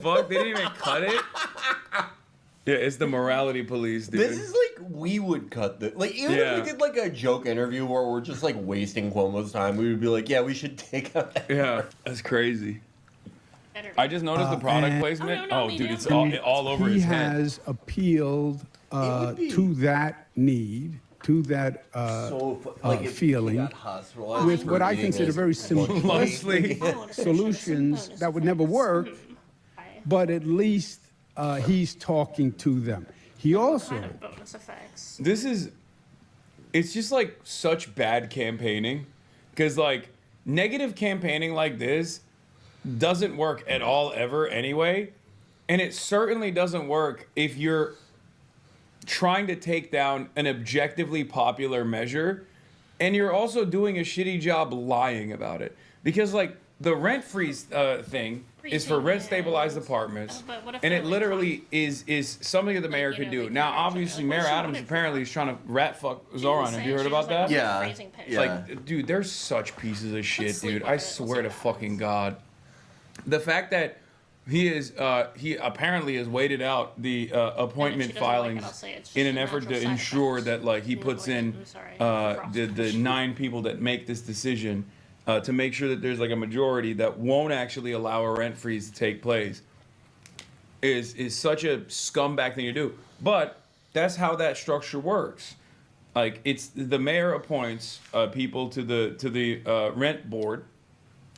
fuck? They didn't even cut it? Yeah, it's the morality police, dude. This is like we would cut the like even if we did like a joke interview where we're just like wasting Cuomo's time, we would be like, yeah, we should take out that. Yeah, that's crazy. I just noticed the product placement. no, Dude, it's all over his head. He has appealed to that need, to that feeling, with what I consider very simplistic solutions that would never work, but at least he's talking to them. He also... bonus effects. It's just like such bad campaigning, because like negative campaigning like this doesn't work at all ever anyway, and it certainly doesn't work if you're trying to take down an objectively popular measure and you're also doing a shitty job lying about it, because like the rent freeze thing is for rent stabilized apartments, and it literally is something that the mayor could do. Now obviously Mayor Adams apparently is trying to rat fuck Zoran. Have you heard about that? Yeah. Like, dude, they're such pieces of shit, dude. I swear to fucking God. The fact that he apparently has waited out the appointment filings in an effort to ensure that like he puts in the 9 people that make this decision to make sure that there's like a majority that won't actually allow a rent freeze to take place is such a scumbag thing to do. But that's how that structure works. Like, it's the mayor appoints people to the rent board,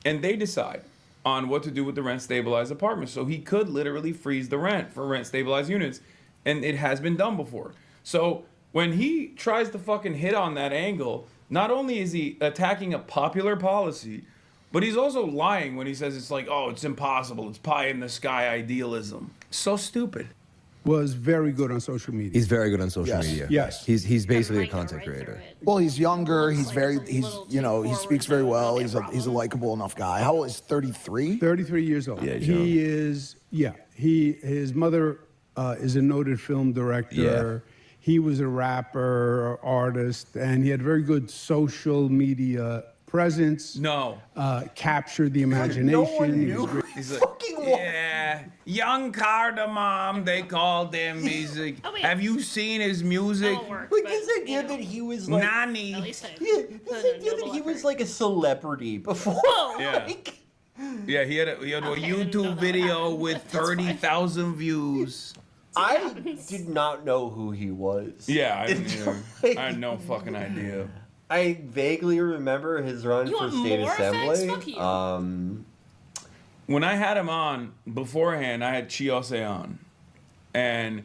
and they decide on what to do with the rent stabilized apartments. So he could literally freeze the rent for rent stabilized units, and it has been done before. So when he tries to fucking hit on that angle, not only is he attacking a popular policy, but he's also lying when he says it's like, oh, it's impossible, it's pie in the sky idealism. So stupid. Was very good on social media. He's very good on social media. Yes. He's basically a content creator. Well, he's younger. He's he speaks very well. He's a likable enough guy. How old is 33? 33 years old. Yeah, he is. Yeah, his mother is a noted film director. Yeah. He was a rapper, artist, and he had very good social media presence. Captured the imagination. No one knew. He's like, yeah, young cardamom, they called him. He's like, have you seen his music? Like this idea that he was like Nani. this idea that he was like a celebrity before. Yeah. Yeah, he had a YouTube video with 30,000 views. I did not know who he was. Yeah, I didn't either. I had no fucking idea. I vaguely remember his run for state assembly. When I had him on beforehand, I had Chiose on, and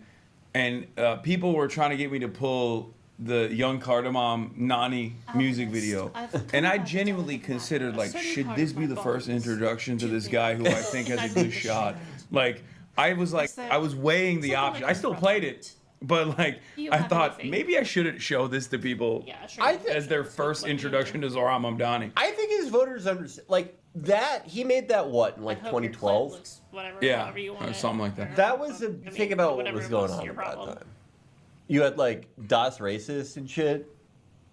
people were trying to get me to pull the Young Cardamom Nani music video, and I genuinely considered like, should this be the first introduction to this guy who I think has a good shot? Like, I was weighing the option. I still played it. But like, I thought maybe I shouldn't show this to people as their first introduction to Zohran Mamdani. I think his voters understand like that. He made that in like 2012. Yeah, or something like that. That was a think about what was going on at that time. You had like Das Racist and shit.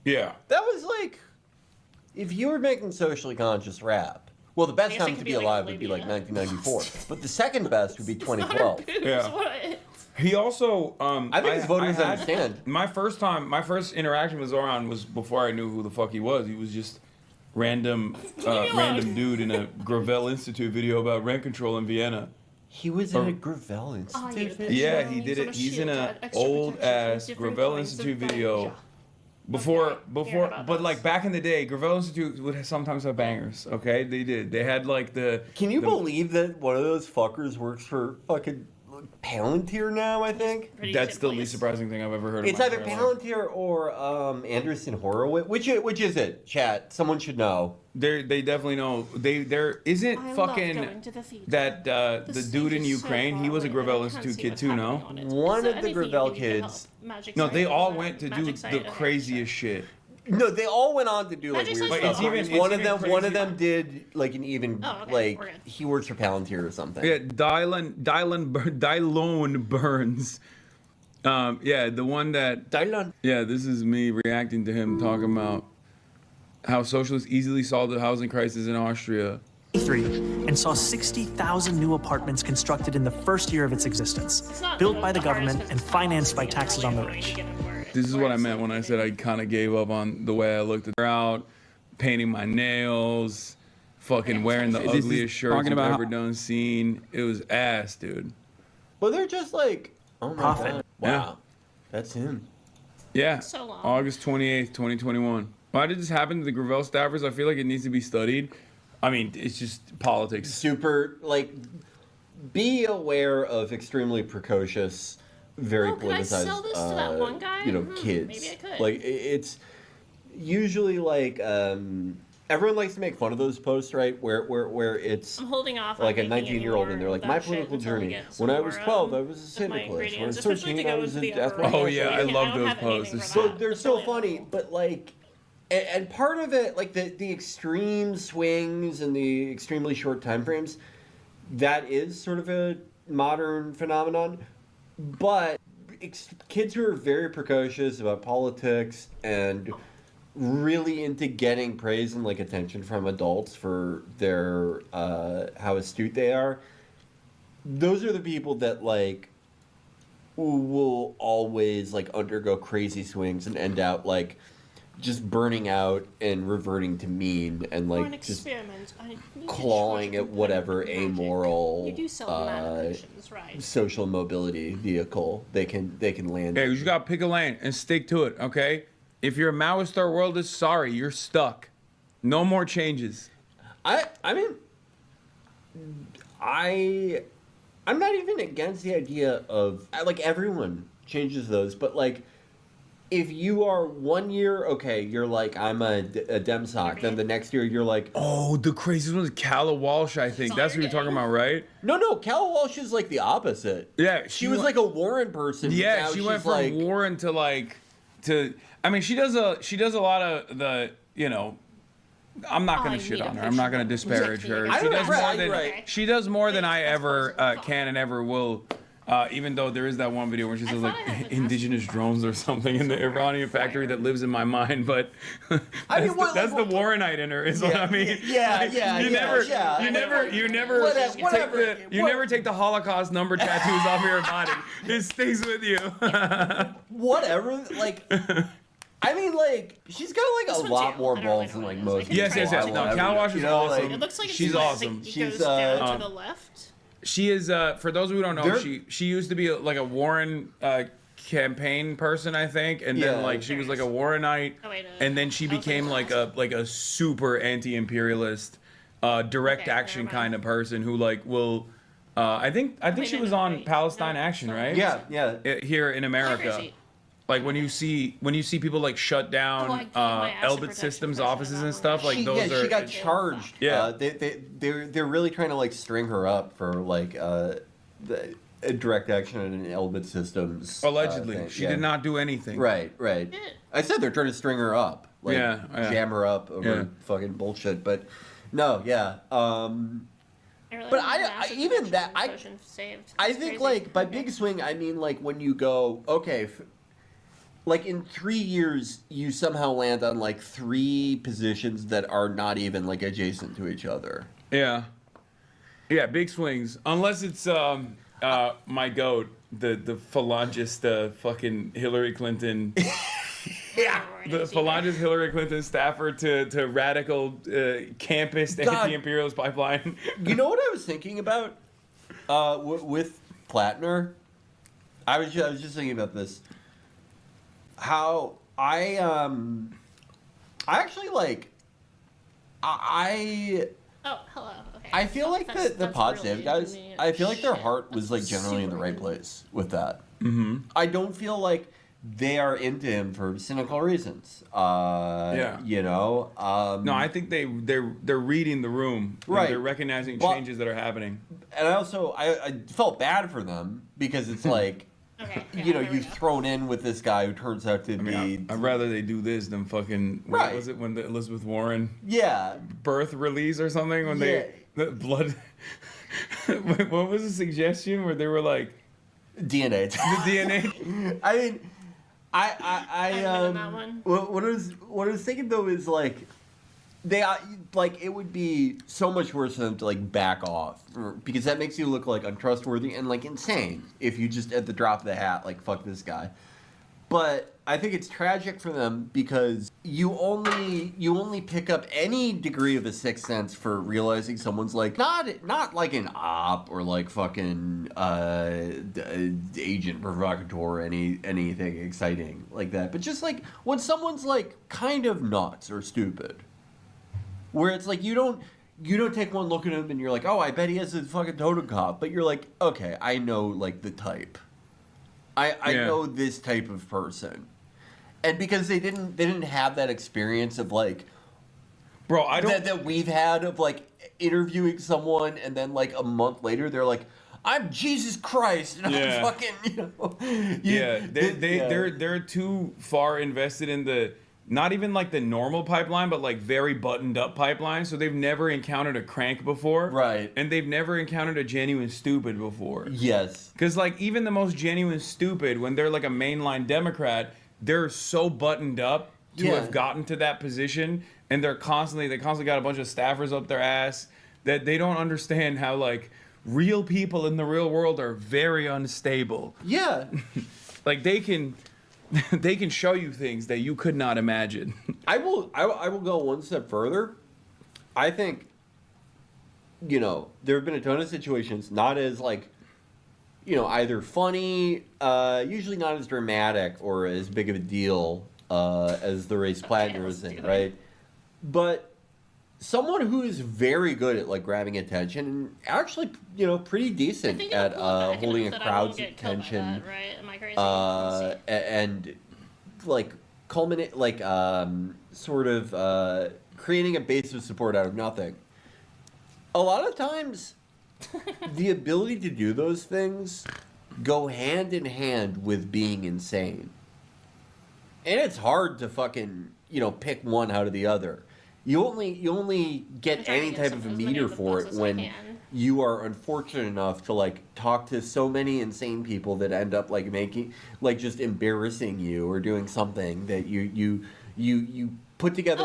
Yeah, that was like if you were making socially conscious rap. Well, the best time to be alive would be like 1994, but the second best would be 2012. Yeah. He also, I think his voters understand. My first interaction with Zohran was before I knew who the fuck he was. He was just random dude in a Gravel Institute video about rent control in Vienna. He was in a Gravel Institute video? Yeah, he did it. He's in an old ass Gravel Institute video. But like back in the day, Gravel Institute would sometimes have bangers. Okay, they did. They had like the. Can you believe that one of those fuckers works for fucking Palantir now? I think that's the least surprising thing I've ever heard. It's either Palantir or Andreesen Horowitz. Which is it? Chat. Someone should know. They definitely know. There isn't fucking that the dude in Ukraine. He was a Gravel Institute kid too. No, one of the Gravel kids. No, they all went to do the craziest shit. No, they all went on to do like weird stuff. One of them did like an even he works for Palantir or something. Yeah, Dylan Burns. Yeah, the one that Dylan. Yeah, this is me reacting to him talking about how socialists easily solved the housing crisis in Austria. and saw 60,000 new apartments constructed in the first year of its existence, built by the government and financed by taxes on the rich. This is what I meant when I said I kind of gave up on the way I looked out, painting my nails, fucking wearing the ugliest shirts I've ever done seen. It was ass, dude. Well, they're just like, oh my Profit. god, wow, that's him. Yeah, So long. August 28th, 2021. Why did this happen to the Gravel staffers? I feel like it needs to be studied. I mean, it's just politics. Super, like, be aware of extremely precocious, very Oh, could I politicized, sell this to that one guy? kids. Maybe I could. Like, it's usually like, everyone likes to make fun of those posts, right? Where it's I'm holding off like on a making 19-year-old any and they're like, more my of that shit political until we journey. get some When I more, was 12, I was a of my syndicalist. When I ingredients, was especially 13, to I go was with a the death Aurora. Oh, yeah, I don't love have those anything posts. for It's So that. they're That's so really funny, awful. but like, and part of it, like the extreme swings and the extremely short time frames, that is sort of a modern phenomenon. But kids who are very precocious about politics and really into getting praise and like attention from adults for their how astute they are, those are the people that like will always like undergo crazy swings and end out like just burning out and reverting to mean and For like an just experiment, I need to clawing try at to whatever implement magic. amoral You do sell potions, right? social mobility vehicle they can land. Hey, in. you just gotta pick a lane and stick to it, okay? If your Maoist Our World is sorry, you're stuck. No more changes. I mean, I'm not even against the idea of like everyone changes those, but like if you are 1 year okay, you're like I'm a Dem sock, then the next year you're like Oh, the craziest one is Calla Walsh, I think. That's what you're talking about, right? no, Cal Walsh is like the opposite. Yeah, She was like a Warren person. Yeah, now she she's went from like, Warren to like to. I mean, she does a lot of the I'm not gonna I shit need a on her. I'm not gonna potion. disparage her. I She don't does know, more right, than right. she does more than I That's ever close. can and ever will. Even though there is that one video where she says thought like I had indigenous drones or something in the Iranian factory that lives in my mind, but I mean, that's the Warrenite in her, is what I mean. Yeah, Like, yeah, you yeah, never, yeah. you never Whatever. never take the Holocaust number tattoos off of your body. It stays with you. Whatever, like. I mean, like, she's got like a one lot too. more I don't really balls know than what like it is. most. I can Yes, try yes, to yes. do No, it. Cal Wash is awesome. It looks like it's She's like, awesome. It She's, goes down uh, to the left. She is, for those who don't know, They're- she used to be like a Warren campaign person, I think, and then Yeah. like she was like a Warrenite, Oh, wait, and then she I was became like, like a super anti-imperialist, direct Okay, action never mind. kind of person who like will. I think Wait, she no, was no, on wait. Palestine No, Action, sorry. right? Yeah. Here in America. Where is she? Like when you see people like shut down I gave my asset Elbit protection Systems person offices that and stuff, one. like those are. She got charged. Yeah. They're really trying to like string her up for like the direct action and Elbit Systems. Allegedly, thing. she Yeah. did not do anything. Right. I said they're trying to string her up. Like, Yeah. jam her up over Yeah. fucking bullshit. But no, yeah. Really But want I- an acid even protection that- I- potion saved. I That's think crazy. like by Okay. big swing, I mean like when you go okay. Like in 3 years, you somehow land on like 3 positions that are not even like adjacent to each other. Yeah. Yeah, big swings. Unless it's my goat, the phalangist fucking Hillary Clinton. Yeah. The phalangist Hillary Clinton staffer to radical campus God. anti-imperialist pipeline. You know what I was thinking about with Plattner? I was just thinking about this. How I actually like I Oh, hello. Okay. I feel like the That's Pod really Save guys. inconvenient. I feel like their Shit. heart was like That's generally in the super right inconvenient. place with that. Mm-hmm. I don't feel like they are into him for cynical reasons. Yeah. You know. No, I think they're reading the room. And Right. They're recognizing Well- changes that are happening. and I also I felt bad for them because it's like. Okay. Yeah, You know, there we you've go. thrown in with this guy who turns out to I be. mean, I'd rather they do this than fucking. What Right. was it when the Elizabeth Warren Yeah. birth release or something when Yeah. the blood. What was the suggestion where they were like DNA. the DNA? I mean, I I've been in that one. what I was thinking though is like, like it would be so much worse for them to like back off, because that makes you look like untrustworthy and like insane if you just at the drop of the hat like fuck this guy. But I think it's tragic for them because you only pick up any degree of a sixth sense for realizing someone's like not like an op or like fucking agent provocateur or anything exciting like that, but just like when someone's like kind of nuts or stupid, where it's like you don't take one look at him and you're like, oh, I bet he has a fucking totem cop, but you're like, okay, I know like the type. I know this type of person, and because they didn't have that experience of like, bro, I don't that we've had of like interviewing someone and then like a month later they're like, I'm Jesus Christ, and I'm fucking they're too far invested in the not even like the normal pipeline, but like very buttoned up pipeline. So they've never encountered a crank before. Right. And they've never encountered a genuine stupid before. Yes. Because like even the most genuine stupid, when they're like a mainline Democrat, they're so buttoned up to have gotten to that position. And they constantly got a bunch of staffers up their ass that they don't understand how like real people in the real world are very unstable. Yeah. Like they can show you things that you could not imagine. I will go one step further. I think, there have been a ton of situations, not as like, either funny, usually not as dramatic or as big of a deal as the Race Plattner thing, right? But someone who is very good at like grabbing attention and actually, pretty decent at holding a crowd's attention, right? Am I crazy? and like culminate, like sort of creating a base of support out of nothing. A lot of times, the ability to do those things go hand in hand with being insane, and it's hard to fucking pick one out of the other. You only get any type of a meter for it when you are unfortunate enough to like talk to so many insane people that end up like making like just embarrassing you or doing something that you put together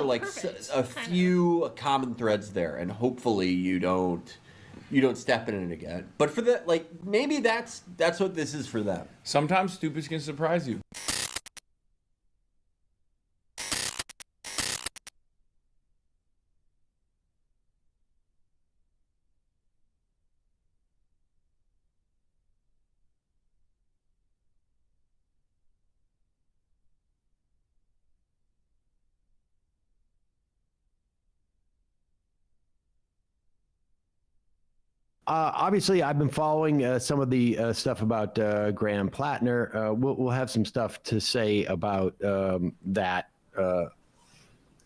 a few common threads there, and hopefully you don't step in it again. But for that, like maybe that's what this is for them. Sometimes stupids can surprise you. Obviously, I've been following some of the stuff about Graham Plattner. We'll have some stuff to say about that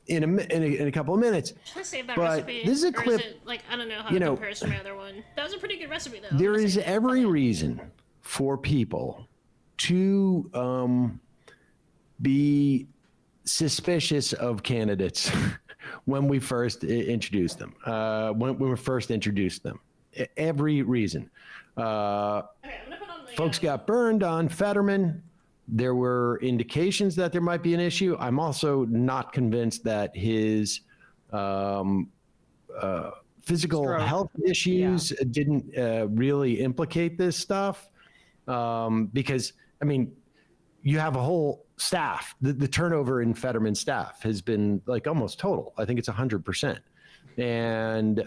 in a couple of minutes. Should I say about but recipe? This is a or clip. Is it, like, I don't know how it compares to my other one. That was a pretty good recipe, though. There is every reason for people to be suspicious of candidates when we first introduced them. When we first introduced them. Every reason. Folks got burned on Fetterman. There were indications that there might be an issue. I'm also not convinced that his physical health issues didn't really implicate this stuff. Because, I mean, you have a whole staff. The turnover in Fetterman's staff has been like almost total. I think it's 100%. And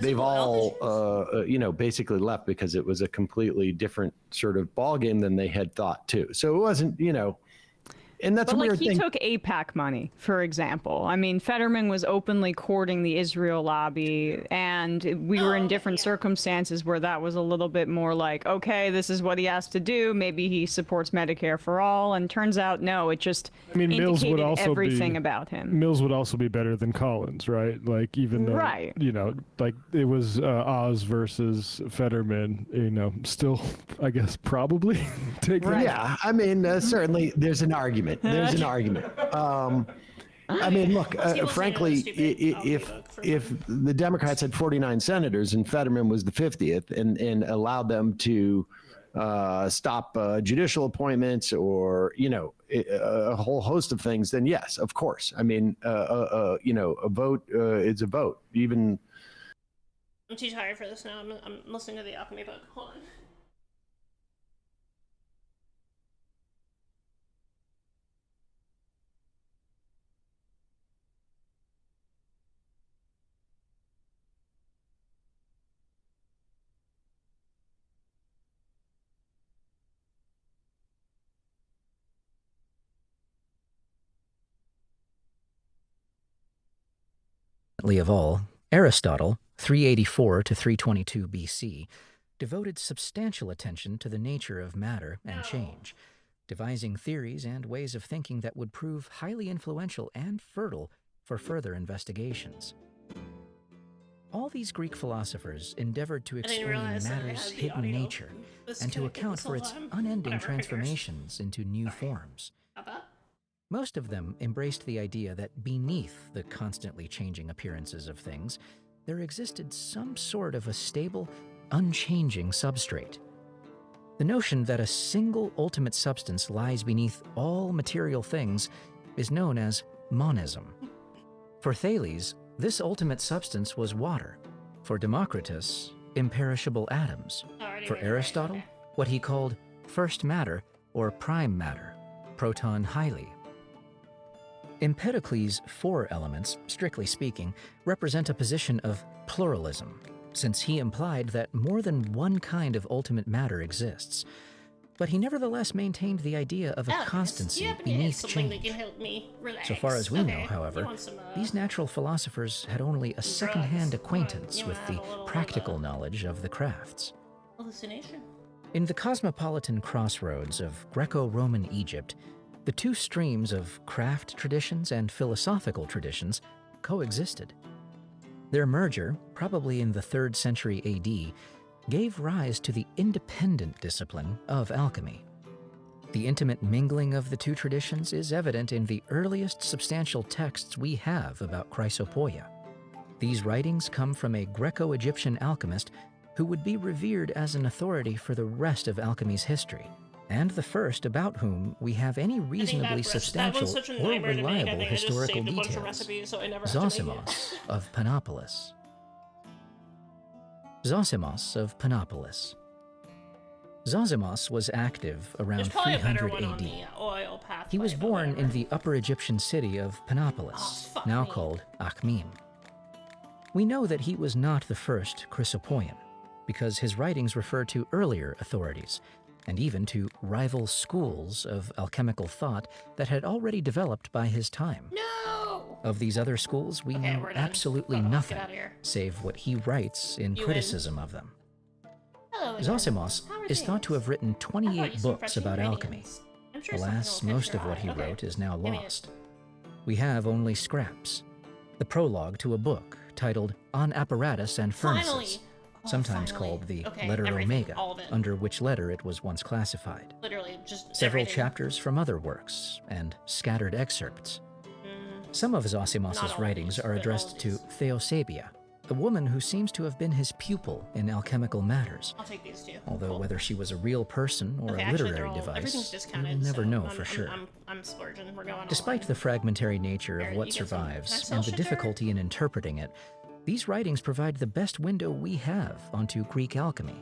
they've all, basically left because it was a completely different sort of ball game than they had thought too. So it wasn't, and that's a weird thing. He took AIPAC money, for example. I mean, Fetterman was openly courting the Israel lobby, and we were in different circumstances where that was a little bit more like, okay, this is what he has to do. Maybe he supports Medicare for all. And turns out, no, it just Mills would also everything about him. Mills would also be better than Collins, right? Like, even though, like it was Oz versus Fetterman, still, I guess, probably take that. Yeah, I mean, certainly there's an argument. There's an argument. I mean, look, frankly, if the Democrats had 49 senators and Fetterman was the 50th and allowed them to stop judicial appointments or, a whole host of things, then yes, of course. I mean, a vote is a vote. Even I'm too tired for this now. I'm listening to the alchemy book. Hold on. Of all, Aristotle, 384 to 322 BC, devoted substantial attention to the nature of matter and change, devising theories and ways of thinking that would prove highly influential and fertile for further investigations. All these Greek philosophers endeavored to explain matter's hidden nature and to account for its unending transformations into new forms. Most of them embraced the idea that beneath the constantly changing appearances of things, there existed some sort of a stable, unchanging substrate. The notion that a single ultimate substance lies beneath all material things is known as monism. For Thales, this ultimate substance was water. For Democritus, imperishable atoms. For Aristotle, what he called first matter or prime matter, proton hyli. Empedocles' four elements, strictly speaking, represent a position of pluralism, since he implied that more than one kind of ultimate matter exists. But he nevertheless maintained the idea of a constancy beneath change. So far as we know, however, these natural philosophers had only a second-hand acquaintance with the practical knowledge of the crafts. In the cosmopolitan crossroads of Greco-Roman Egypt, the two streams of craft traditions and philosophical traditions coexisted. Their merger, probably in the 3rd century AD, gave rise to the independent discipline of alchemy. The intimate mingling of the two traditions is evident in the earliest substantial texts we have about Chrysopoeia. These writings come from a Greco-Egyptian alchemist who would be revered as an authority for the rest of alchemy's history, and the first about whom we have any reasonably substantial or reliable historical details, Zosimos of Panopolis. Zosimos of Panopolis. Zosimos was active around 300 AD. He was born in the Upper Egyptian city of Panopolis, now called Akhmim. We know that he was not the first Chrysopoean, because his writings refer to earlier authorities, and even to rival schools of alchemical thought that had already developed by his time. No! Of these other schools, we know absolutely nothing, save what he writes in criticism of them. Zosimos is thought to have written 28 books about alchemy. Alas, most of what he wrote is now lost. We have only scraps. The prologue to a book titled On Apparatus and Furnaces, sometimes called the letter Omega, under which letter it was once classified. Literally, just several chapters from other works, and scattered excerpts. Some of Zosimos' writings are addressed to Theosebia, a woman who seems to have been his pupil in alchemical matters. I'll take these two. Although whether she was a real person or a literary device, we will never know for sure. I'm splurging. We're going Despite the fragmentary nature of what survives and the difficulty in interpreting it, these writings provide the best window we have onto Greek alchemy.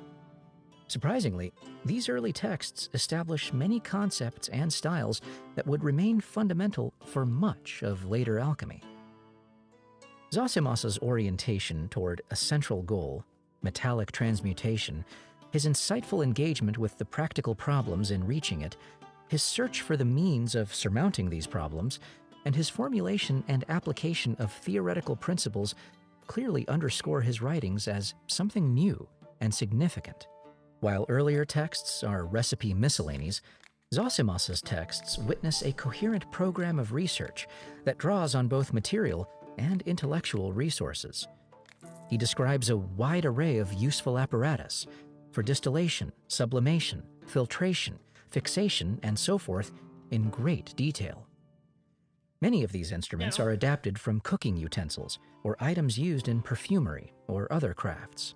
Surprisingly, these early texts establish many concepts and styles that would remain fundamental for much of later alchemy. Zosimos' orientation toward a central goal, metallic transmutation, his insightful engagement with the practical problems in reaching it, his search for the means of surmounting these problems, and his formulation and application of theoretical principles clearly underscore his writings as something new and significant. While earlier texts are recipe miscellanies, Zosimos' texts witness a coherent program of research that draws on both material and intellectual resources. He describes a wide array of useful apparatus for distillation, sublimation, filtration, fixation, and so forth in great detail. Many of these instruments are adapted from cooking utensils or items used in perfumery or other crafts.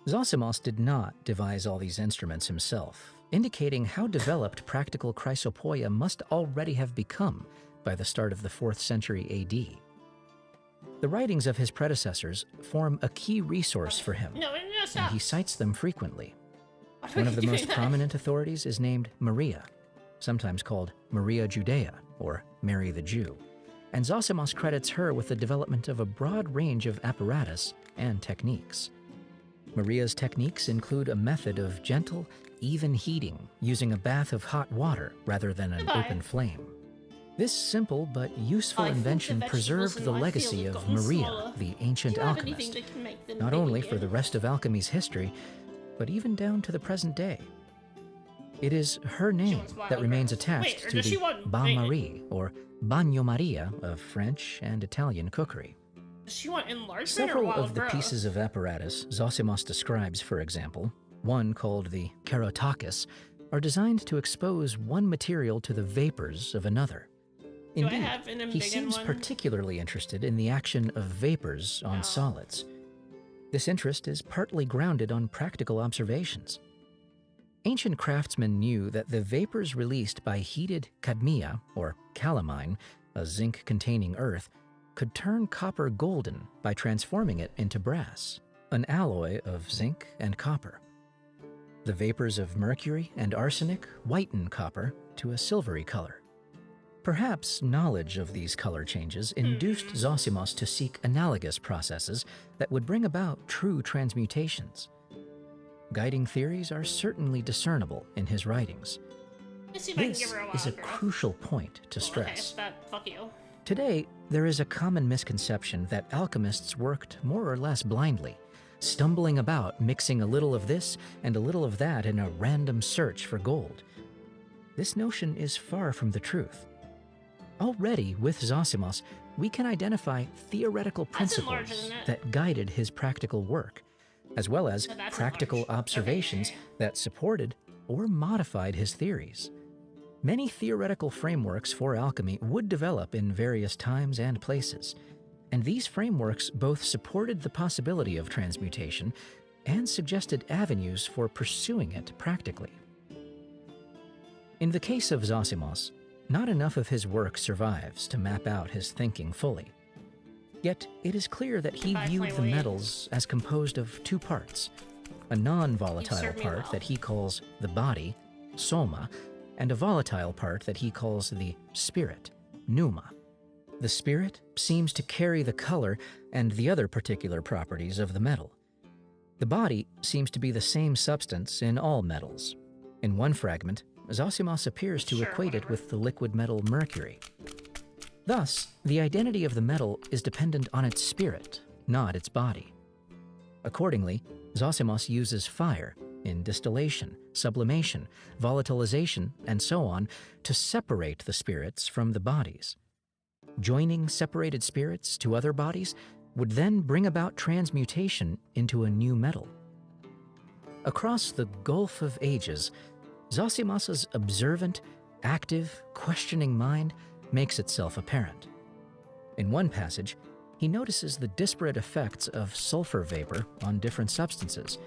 Zosimos did not devise all these instruments himself, indicating how developed practical chrysopoia must already have become by the start of the 4th century AD. The writings of his predecessors form a key resource for him, and he cites them frequently. One of the most prominent authorities is named Maria, sometimes called Maria Judea, or Mary the Jew, and Zosimos credits her with the development of a broad range of apparatus and techniques. Maria's techniques include a method of gentle, even heating, using a bath of hot water rather than an open flame. This simple but useful invention preserved the legacy of Maria, the ancient alchemist, not only for the rest of alchemy's history, but even down to the present day. It is her name that remains attached to the bain-marie, or bagno Maria, of French and Italian cookery. Does she want enlargement Several or wild of the growth? pieces of apparatus Zosimos describes, for example, one called the kerotakis, are designed to expose one material to the vapors of another. Indeed, he seems particularly interested in the action of vapors on solids. This interest is partly grounded on practical observations. Ancient craftsmen knew that the vapors released by heated cadmia, or calamine, a zinc-containing earth, could turn copper golden by transforming it into brass, an alloy of zinc and copper. The vapors of mercury and arsenic whiten copper to a silvery color. Perhaps knowledge of these color changes induced Zosimos to seek analogous processes that would bring about true transmutations. Guiding theories are certainly discernible in his writings. This is a crucial point to stress. Fuck you. Today, there is a common misconception that alchemists worked more or less blindly, stumbling about mixing a little of this and a little of that in a random search for gold. This notion is far from the truth. Already, with Zosimos, we can identify theoretical principles that guided his practical work, as well as practical observations that supported or modified his theories. Many theoretical frameworks for alchemy would develop in various times and places, and these frameworks both supported the possibility of transmutation and suggested avenues for pursuing it practically. In the case of Zosimos, not enough of his work survives to map out his thinking fully. Yet it is clear that he viewed the metals as composed of two parts, a non-volatile part that he calls the body, soma, and a volatile part that he calls the spirit, pneuma. The spirit seems to carry the color and the other particular properties of the metal. The body seems to be the same substance in all metals. In one fragment, Zosimos appears to equate it with the liquid metal mercury. Thus, the identity of the metal is dependent on its spirit, not its body. Accordingly, Zosimos uses fire in distillation, sublimation, volatilization, and so on to separate the spirits from the bodies. Joining separated spirits to other bodies would then bring about transmutation into a new metal. Across the gulf of ages, Zosimos's observant, active, questioning mind makes itself apparent. In one passage, he notices the disparate effects of sulfur vapor on different substances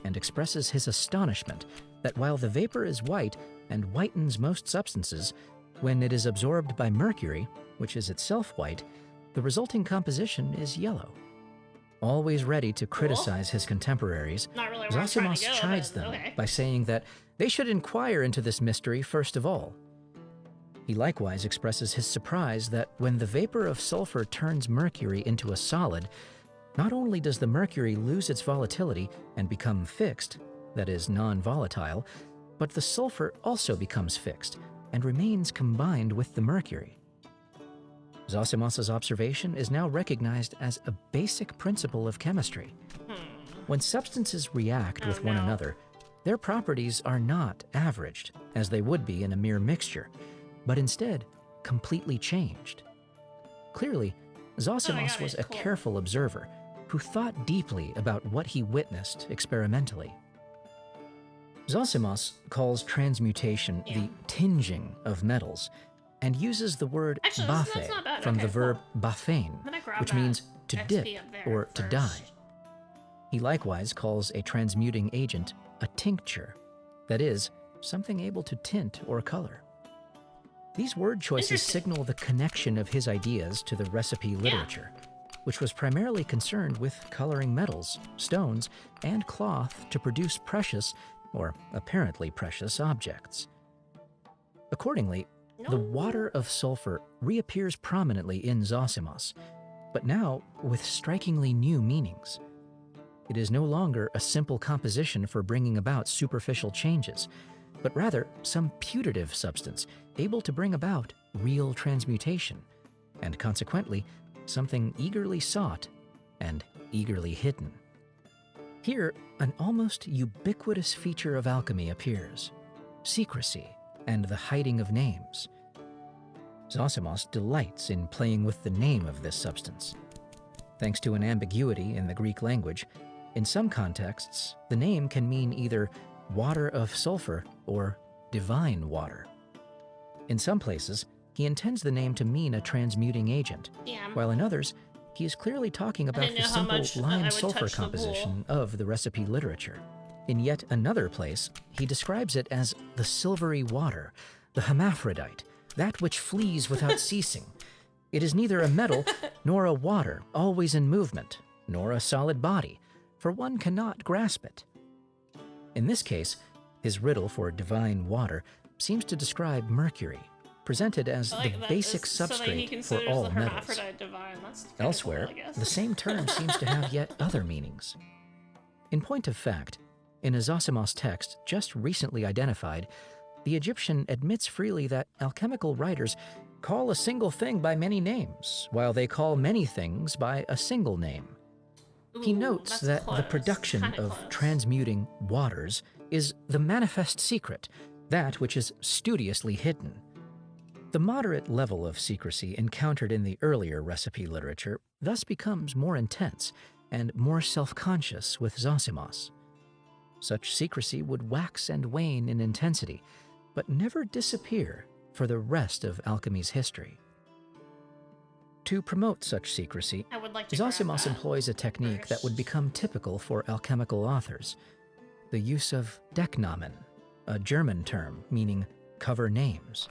and expresses his astonishment that while the vapor is white and whitens most substances, when it is absorbed by mercury, which is itself white, the resulting composition is yellow. Always ready to criticize his contemporaries, Zosimos chides them by saying that they should inquire into this mystery first of all. He likewise expresses his surprise that when the vapor of sulfur turns mercury into a solid, not only does the mercury lose its volatility and become fixed, that is, non-volatile, but the sulfur also becomes fixed and remains combined with the mercury. Zosimos's observation is now recognized as a basic principle of chemistry. When substances react with one another, their properties are not averaged, as they would be in a mere mixture, but instead completely changed. Clearly, Zosimos was a careful observer who thought deeply about what he witnessed experimentally. Zosimos calls transmutation the tinging of metals and uses the word bathe from the verb bathain, which means to dip or to dye. He likewise calls a transmuting agent a tincture, that is, something able to tint or color. These word choices signal the connection of his ideas to the recipe literature, which was primarily concerned with coloring metals, stones, and cloth to produce precious, or apparently precious, objects. Accordingly, the water of sulfur reappears prominently in Zosimus, but now with strikingly new meanings. It is no longer a simple composition for bringing about superficial changes, but rather some putative substance able to bring about real transmutation, and consequently, something eagerly sought and eagerly hidden. Here, an almost ubiquitous feature of alchemy appears: secrecy and the hiding of names. Zosimus delights in playing with the name of this substance. Thanks to an ambiguity in the Greek language, in some contexts, the name can mean either water of sulfur or divine water. In some places, he intends the name to mean a transmuting agent, while in others, he is clearly talking about the simple lime-sulfur composition of the recipe literature. In yet another place, he describes it as the silvery water, the hermaphrodite, that which flees without ceasing. It is neither a metal nor a water always in movement, nor a solid body, for one cannot grasp it. In this case, his riddle for divine water seems to describe mercury, presented as the basic substrate for all metals. Elsewhere, the same term seems to have yet other meanings. In point of fact, in a Zosimus text just recently identified, the Egyptian admits freely that alchemical writers call a single thing by many names, while they call many things by a single name. He notes that the production of transmuting waters is the manifest secret, that which is studiously hidden. The moderate level of secrecy encountered in the earlier recipe literature thus becomes more intense and more self-conscious with Zosimus. Such secrecy would wax and wane in intensity, but never disappear for the rest of alchemy's history. To promote such secrecy, Zosimus employs a technique that would become typical for alchemical authors: the use of Decknamen, a German term meaning cover names.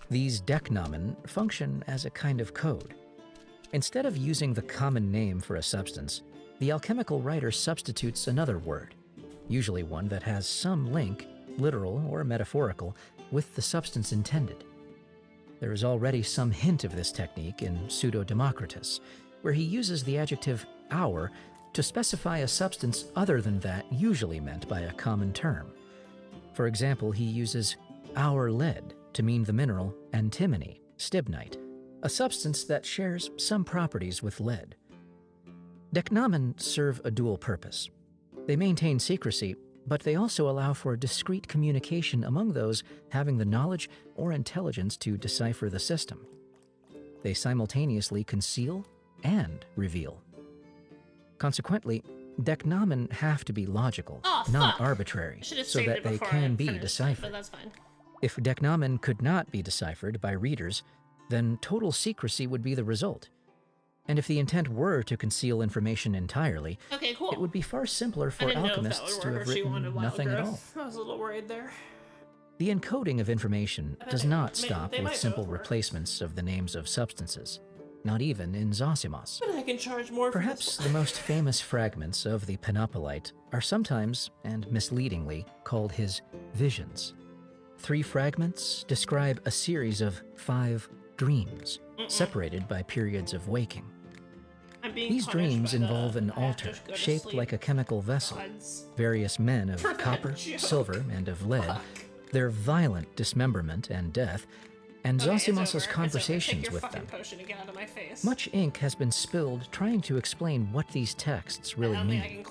These Decknamen function as a kind of code. Instead of using the common name for a substance, the alchemical writer substitutes another word, usually one that has some link, literal or metaphorical, with the substance intended. There is already some hint of this technique in Pseudo-Democritus, where he uses the adjective "our" to specify a substance other than that usually meant by a common term. For example, he uses "our lead" to mean the mineral antimony, stibnite, a substance that shares some properties with lead. Decknamen serve a dual purpose. They maintain secrecy, but they also allow for discreet communication among those having the knowledge or intelligence to decipher the system. They simultaneously conceal and reveal. Consequently, Decknamen have to be logical, not arbitrary, so that they can be deciphered. But that's fine. If Decknamen could not be deciphered by readers, then total secrecy would be the result. And if the intent were to conceal information entirely, it would be far simpler for alchemists to have written nothing at all. I was a little worried there. The encoding of information does not stop with simple replacements of the names of substances, not even in Zosimus. But I can charge more for Perhaps the most famous fragments of the Panopolite are sometimes, and misleadingly, called his visions. 3 fragments describe a series of 5 dreams, separated by periods of waking. These dreams involve an altar shaped like a chemical vessel, various men of copper, silver, and of lead, their violent dismemberment and death, and Zosimus's conversations with them. Much ink has been spilled trying to explain what these texts really mean.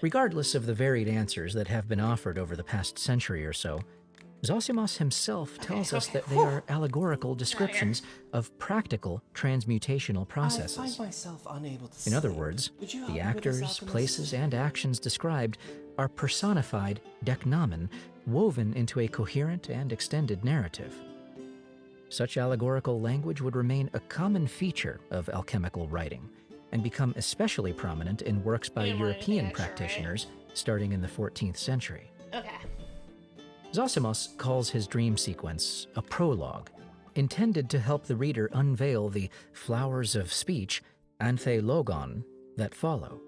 Regardless of the varied answers that have been offered over the past century or so, Zosimus himself tells us that they are allegorical descriptions of practical transmutational processes. In other words, the actors, places, and actions described are personified Decknamen woven into a coherent and extended narrative. Such allegorical language would remain a common feature of alchemical writing and become especially prominent in works by European practitioners starting in the 14th century. Okay. Zosimos calls his dream sequence a prologue, intended to help the reader unveil the flowers of speech, anthelogon, that follow.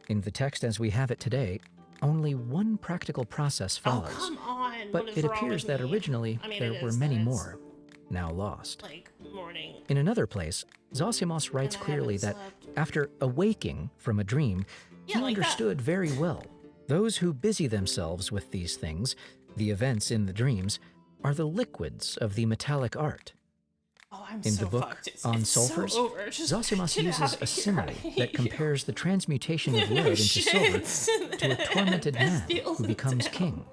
In the text as we have it today, only one practical process follows. Oh, come on. But What is it wrong appears with that me? originally I mean, there it were is many that it's, more, now lost. like, morning. In another place, Zosimos writes And I clearly haven't that slept. after awaking from a dream, Yeah, he like that. understood very well those who busy themselves with these things, the events in the dreams, are the liquids of the metallic art. Oh, I'm In so the book fucked. It's on so sulfurs, over. Just Zosimos get uses out a of here. simile I hate that you. compares the transmutation of lead into silver to a tormented man who becomes king.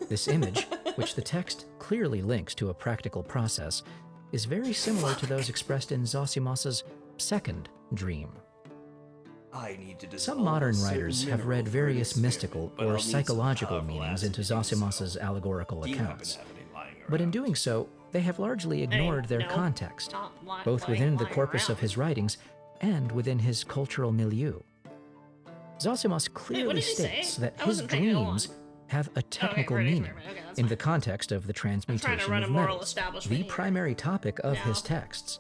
This image, which the text clearly links to a practical process, is very similar to those expressed in Zosimos's second dream. I need to Some modern writers have read various mystical or psychological meanings into Zosimos's allegorical accounts. But in doing so, they have largely ignored their no, context, not both within the lying corpus of around. his writings and within his cultural milieu. Zosimos clearly did he say? states that I his wasn't paying dreams have a technical right, right, meaning right, okay, that's in fine. the context of the transmutation run of a moral metals, establishment the here. primary topic of his No. texts.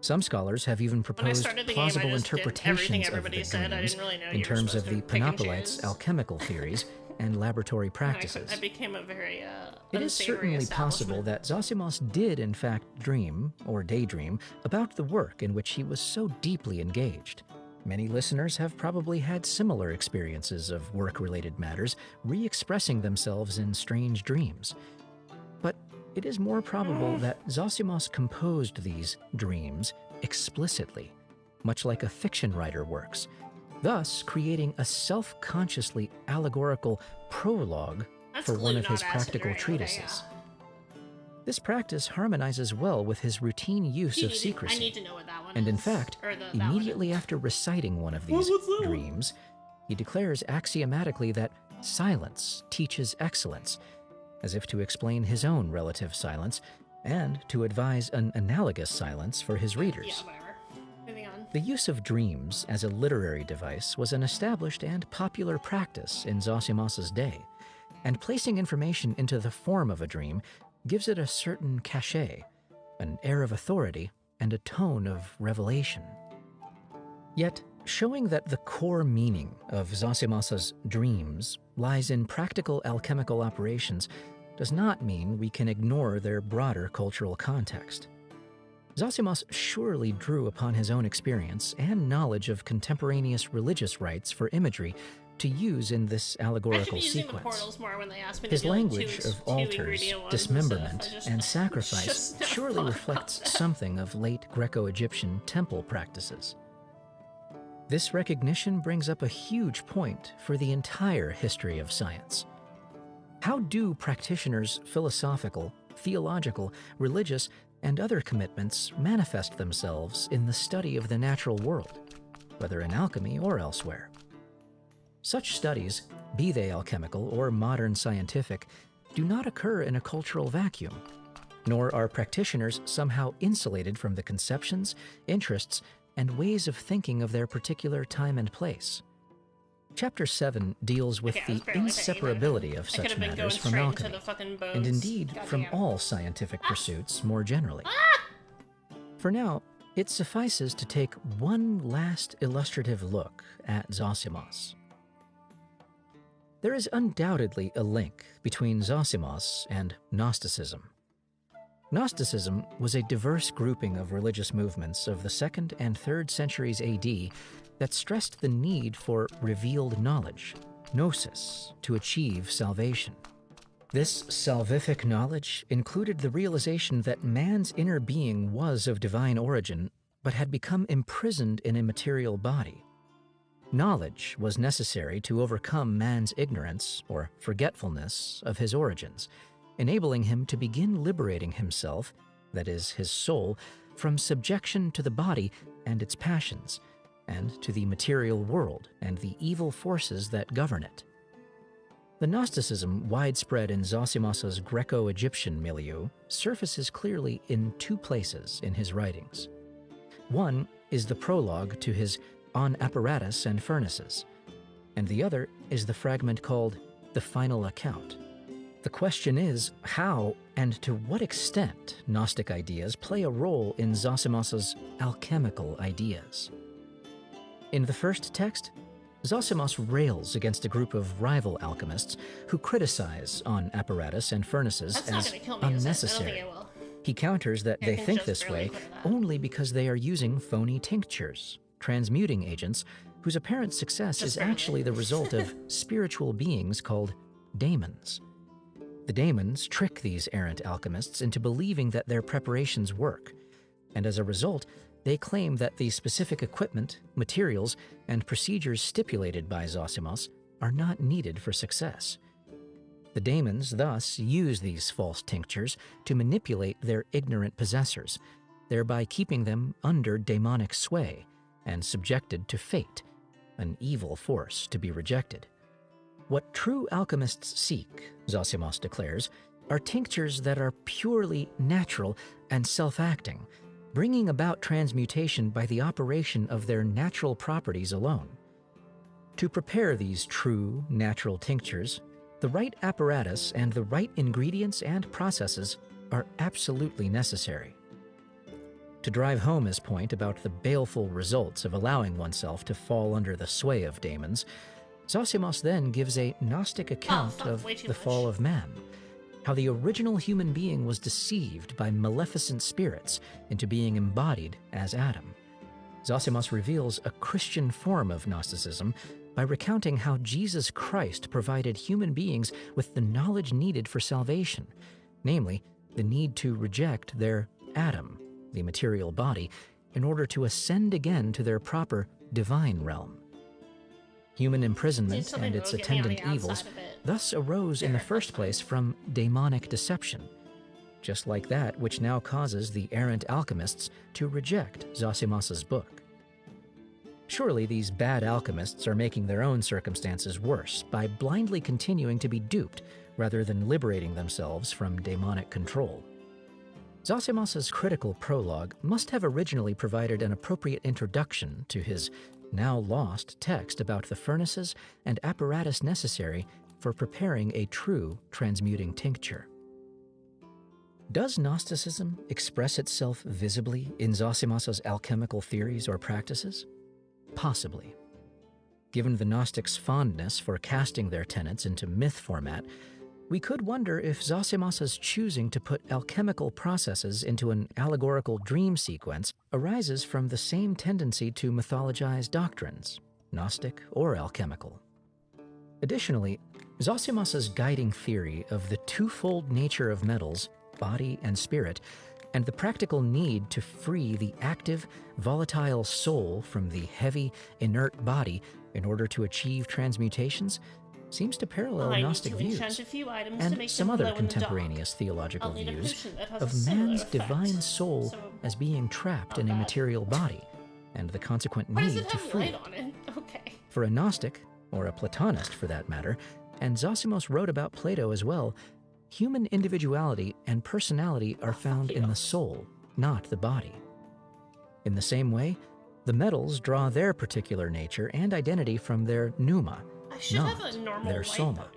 Some scholars have even When I proposed started the plausible game, I just did everything interpretations of everybody the said. I dreams didn't really know in you were terms of supposed the to pick and Panopolites' choose. alchemical theories and laboratory practices. I became a very It is certainly possible that Zosimos did in fact dream, or daydream, about the work in which he was so deeply engaged. Many listeners have probably had similar experiences of work-related matters, re-expressing themselves in strange dreams. But it is more probable that Zosimos composed these dreams explicitly, much like a fiction writer works, thus creating a self-consciously allegorical prologue That's for one glue, of his not acid, practical right? Okay, treatises. yeah. This practice harmonizes well with his routine use of I secrecy. need to know what that one And in is. fact, Or that one immediately after reciting one of these what's that one? dreams, he declares axiomatically that silence teaches excellence, as if to explain his own relative silence and to advise an analogous silence for his readers. Yeah, whatever. Moving on. The use of dreams as a literary device was an established and popular practice in Zosimos's day, and placing information into the form of a dream gives it a certain cachet, an air of authority, and a tone of revelation. Yet, showing that the core meaning of Zosimos's dreams lies in practical alchemical operations does not mean we can ignore their broader cultural context. Zosimos surely drew upon his own experience and knowledge of contemporaneous religious rites for imagery to use in this I should allegorical be using the sequence. portals more when they ask me His to do like language two of altars, ingredient ones dismemberment, and, stuff. I just- and sacrifice just never surely thought reflects about that. something of late Greco-Egyptian temple practices. This recognition brings up a huge point for the entire history of science. How do practitioners' philosophical, theological, religious, and other commitments manifest themselves in the study of the natural world, whether in alchemy or elsewhere? Such studies, be they alchemical or modern scientific, do not occur in a cultural vacuum, nor are practitioners somehow insulated from the conceptions, interests, and ways of thinking of their particular time and place. Chapter 7 deals with Okay, I was the barely inseparability of I such could have been matters going from straight alchemy, into the fucking bones. and indeed from Goddamn. all scientific pursuits more generally. For now, it suffices to take one last illustrative look at Zosimos. There is undoubtedly a link between Zosimos and Gnosticism. Gnosticism was a diverse grouping of religious movements of the 2nd and 3rd centuries AD that stressed the need for revealed knowledge, gnosis, to achieve salvation. This salvific knowledge included the realization that man's inner being was of divine origin, but had become imprisoned in a material body. Knowledge was necessary to overcome man's ignorance, or forgetfulness, of his origins, enabling him to begin liberating himself, that is, his soul, from subjection to the body and its passions, and to the material world and the evil forces that govern it. The Gnosticism widespread in Zosimos's Greco-Egyptian milieu surfaces clearly in two places in his writings. One is the prologue to his On Apparatus and Furnaces, and the other is the fragment called The Final Account. The question is how and to what extent Gnostic ideas play a role in Zosimos's alchemical ideas. In the first text, Zosimos rails against a group of rival alchemists who criticize on apparatus and furnaces as unnecessary. He counters that they think this way only because they are using phony tinctures, transmuting agents whose apparent success is actually the result of spiritual beings called daemons. The daemons trick these errant alchemists into believing that their preparations work, and as a result, they claim that the specific equipment, materials, and procedures stipulated by Zosimos are not needed for success. The daemons thus use these false tinctures to manipulate their ignorant possessors, thereby keeping them under demonic sway and subjected to fate, an evil force to be rejected. What true alchemists seek, Zosimos declares, are tinctures that are purely natural and self-acting, bringing about transmutation by the operation of their natural properties alone. To prepare these true, natural tinctures, the right apparatus and the right ingredients and processes are absolutely necessary. To drive home his point about the baleful results of allowing oneself to fall under the sway of daemons, Zosimos then gives a Gnostic account of the fall of man, how the original human being was deceived by maleficent spirits into being embodied as Adam. Zosimos reveals a Christian form of Gnosticism by recounting how Jesus Christ provided human beings with the knowledge needed for salvation, namely, the need to reject their Adam, the material body, in order to ascend again to their proper divine realm. Human imprisonment and its attendant evils thus arose in the first place from demonic deception, just like that which now causes the errant alchemists to reject Zosimos's book. Surely these bad alchemists are making their own circumstances worse by blindly continuing to be duped rather than liberating themselves from demonic control. Zosimos's critical prologue must have originally provided an appropriate introduction to his now lost text about the furnaces and apparatus necessary for preparing a true transmuting tincture. Does Gnosticism express itself visibly in Zosimos's alchemical theories or practices? Possibly. Given the Gnostics' fondness for casting their tenets into myth format, we could wonder if Zosimos's choosing to put alchemical processes into an allegorical dream sequence arises from the same tendency to mythologize doctrines, Gnostic or alchemical. Additionally, Zosimos's guiding theory of the twofold nature of metals, body and spirit, and the practical need to free the active, volatile soul from the heavy, inert body in order to achieve transmutations seems to parallel Gnostic views and some other contemporaneous theological views of man's divine soul as being trapped in a material body and the consequent need to free it. For a Gnostic, or a Platonist for that matter, and Zosimos wrote about Plato as well, human individuality and personality are found in the soul, not the body. In the same way, the metals draw their particular nature and identity from their pneuma, not their soma.